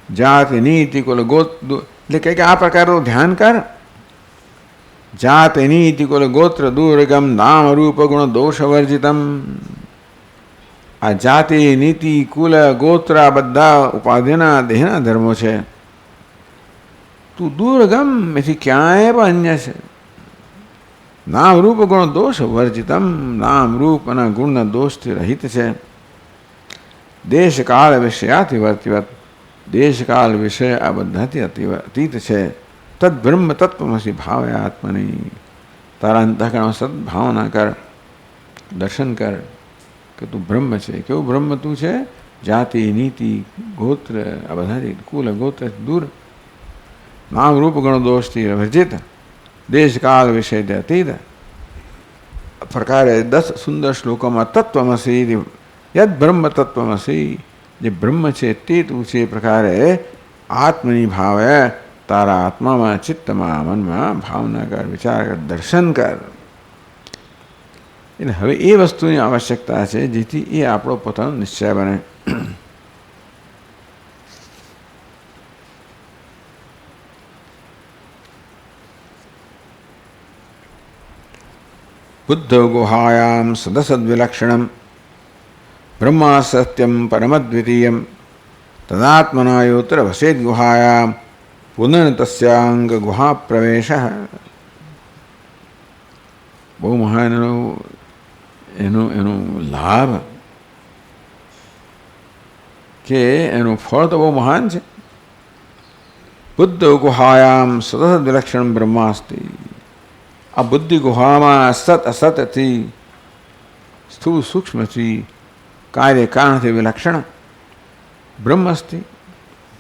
જાતિ નીતિ કુલ ગોત એટલે કે આ પ્રકારનું ધ્યાન કર. જાતિ નીતિ કુલ ગોત્ર દુર્ગમ નામ રૂપ ગુણ દોષ વર્જિતમ. આ જાતિ નીતિ કુલ ગોત્ર આ બધા ઉપાધિના દેહના ધર્મો છે. તું દુર્ગમ એથી ક્યાંય પણ અન્ય છે. નામ રૂપ ગુણ દોષ વર્જિતમ. નામ રૂપ અને ગુણના દોષથી રહિત છે. દેશ કાળ વિષયાથી વર્તિવત. દેશકાલ વિષય આ બધાથી અતીત છે. તદ્બ્રહ્મ તત્વમસી ભાવે આત્મની. તારા અંતઃકરણમાં સદભાવના કર, દર્શન કર કે તું બ્રહ્મ છે. કેવું બ્રહ્મ તું છે? જાતિ નીતિ ગોત્ર આ બધાથી કુલ ગોત્ર દૂર. નામ રૂપ ગણ દોષથી વર્જિત. દેશકાલ વિષયથી અતીત. પ્રકારે 10 સુંદર શ્લોકોમાં તત્વમસી યદ બ્રહ્મ તત્વમસી, જે બ્રહ્મ છે તે તું છે. એ પ્રકારે આત્મની ભાવે તારા આત્મામાં ચિત્તમાં મનમાં ભાવના કર, વિચાર કર, દર્શન કર. એટલે હવે એ વસ્તુની આવશ્યકતા છે જેથી એ આપણો પોતાનો નિશ્ચય બને. બુદ્ધ ગુહાયામ સદસદ્વિલક્ષણમ બ્રહ્મા સત્યમ પરમદ્વિતીયમ તદાત્મનાયોત્ર વસેદ ગુહાયામ પુનઃ ગુહા પ્રવેશ. બહુ મહાન એનો લાભ કે એનું ફળ તો બહુ મહાન છે. બુદ્ધ ગુહાયામ સતત વિલક્ષણ બ્રહ્માસ્તિ. આ બુદ્ધિ ગુહામાં સત અસતથી, સ્થૂળ સૂક્ષ્મથી, કાર્ય કારણથી વિલક્ષણ બ્રહ્મ અસ્તિ.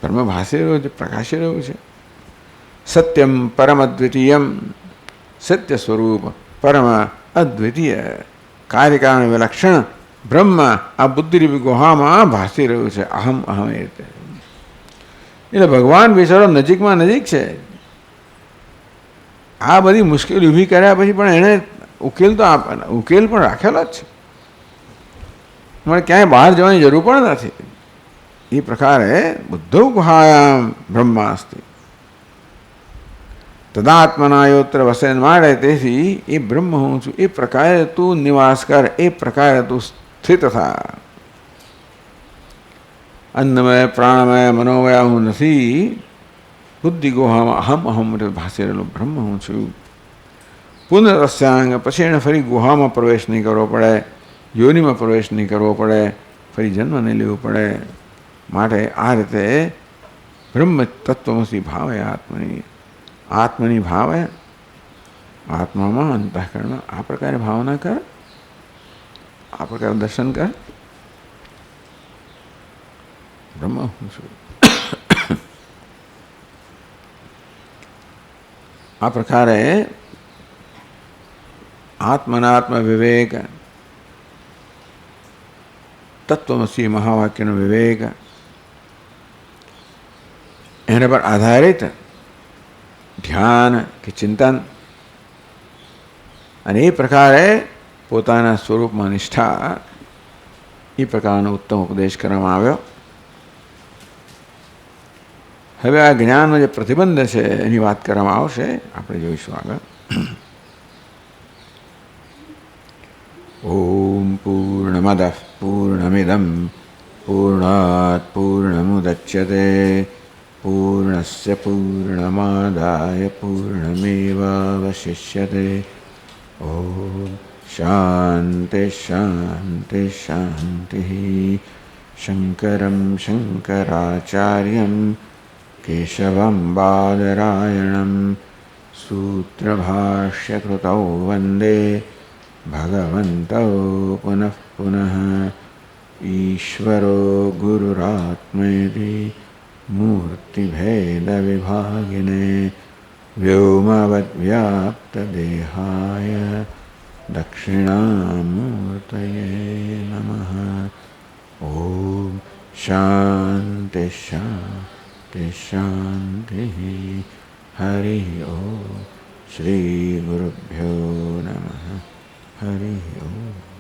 બ્રહ્મ ભાસી રહ્યું છે, પ્રકાશી રહ્યું છે. સત્યમ પરમ અદ્વિતીયમ, સત્ય સ્વરૂપ પરમ અદ્વિતીય કાર્યકારણ વિલક્ષણ બ્રહ્મ આ બુદ્ધિરૂપી ગુહામાં ભાસી રહ્યું છે. અહમ અહમ એ રીતે. એટલે ભગવાન બિચારો નજીકમાં નજીક છે. આ બધી મુશ્કેલી ઊભી કર્યા પછી પણ એણે ઉકેલ તો ઉકેલ પણ રાખેલો જ છે. તમારે ક્યાંય બહાર જવાની જરૂર પણ નથી. એ પ્રકારે બુદ્ધો ગુહાયામ બ્રહ્માસ્તિ તદાત્મનાયોત્ર વસેન માડે. તેથી એ બ્રહ્મ હું છું. એ પ્રકારે તું નિવાસ કર, એ પ્રકારે તું સ્થિત થા. અન્નમય પ્રાણમય મનોમય હું નથી. બુદ્ધિ ગુહામાં અહમ અહમ ભાસી રહેલો બ્રહ્મ હું છું. પુનરસ્યાંગ પછી એને ફરી ગુહામાં પ્રવેશ નહીં કરવો પડે, યોનિમાં પ્રવેશ નહીં કરવો પડે, ફરી જન્મ નહીં લેવું પડે. માટે આ રીતે બ્રહ્મ તત્વમસી ભાવે આત્મની. આત્મની ભાવે આત્મામાં અંતઃકરણમાં આ પ્રકારે ભાવના કર, આ પ્રકારે દર્શન કર. બ્રહ્મ હું છું. આ પ્રકારે આત્મનાત્મ વિવેક, તત્વમસી મહાવાક્યનો વિવેક, એના પર આધારિત ધ્યાન કે ચિંતન, અને એ પ્રકારે પોતાના સ્વરૂપમાં નિષ્ઠા, એ પ્રકારનો ઉત્તમ ઉપદેશ કરવામાં આવ્યો. હવે આ જ્ઞાનનો જે પ્રતિબંધ છે એની વાત કરવામાં આવશે, આપણે જોઈશું આગળ. ઓમ પૂર્ણમદઃ પૂર્ણમિદં પૂર્ણાત પૂર્ણમુદચ્યતે પૂર્ણસ્ય પૂર્ણમાદાય પૂર્ણમેવાવશિષ્યતે. ઓમ શાંતિ શાંતિ શાંતિ. શંકરં શંકરાચાર્યં કેશવં બાદરાયણં સૂત્રભાષ્યકૃતૌ વંદે ભગવन्तौ પુનઃ પુનઃ. ઈશ્વરો ગુરુરાત્મેતિ મૂર્તિભેદવિભાગિને વ્યોમવદ્વ્યાપ્તદેહાય દક્ષિણામૂર્તયે નમઃ. ઓમ શાંતિ શાંતિ શાંતિ. હરિ ઓમ. શ્રી ગુરુભ્યો નમઃ. હરિ ઓમ.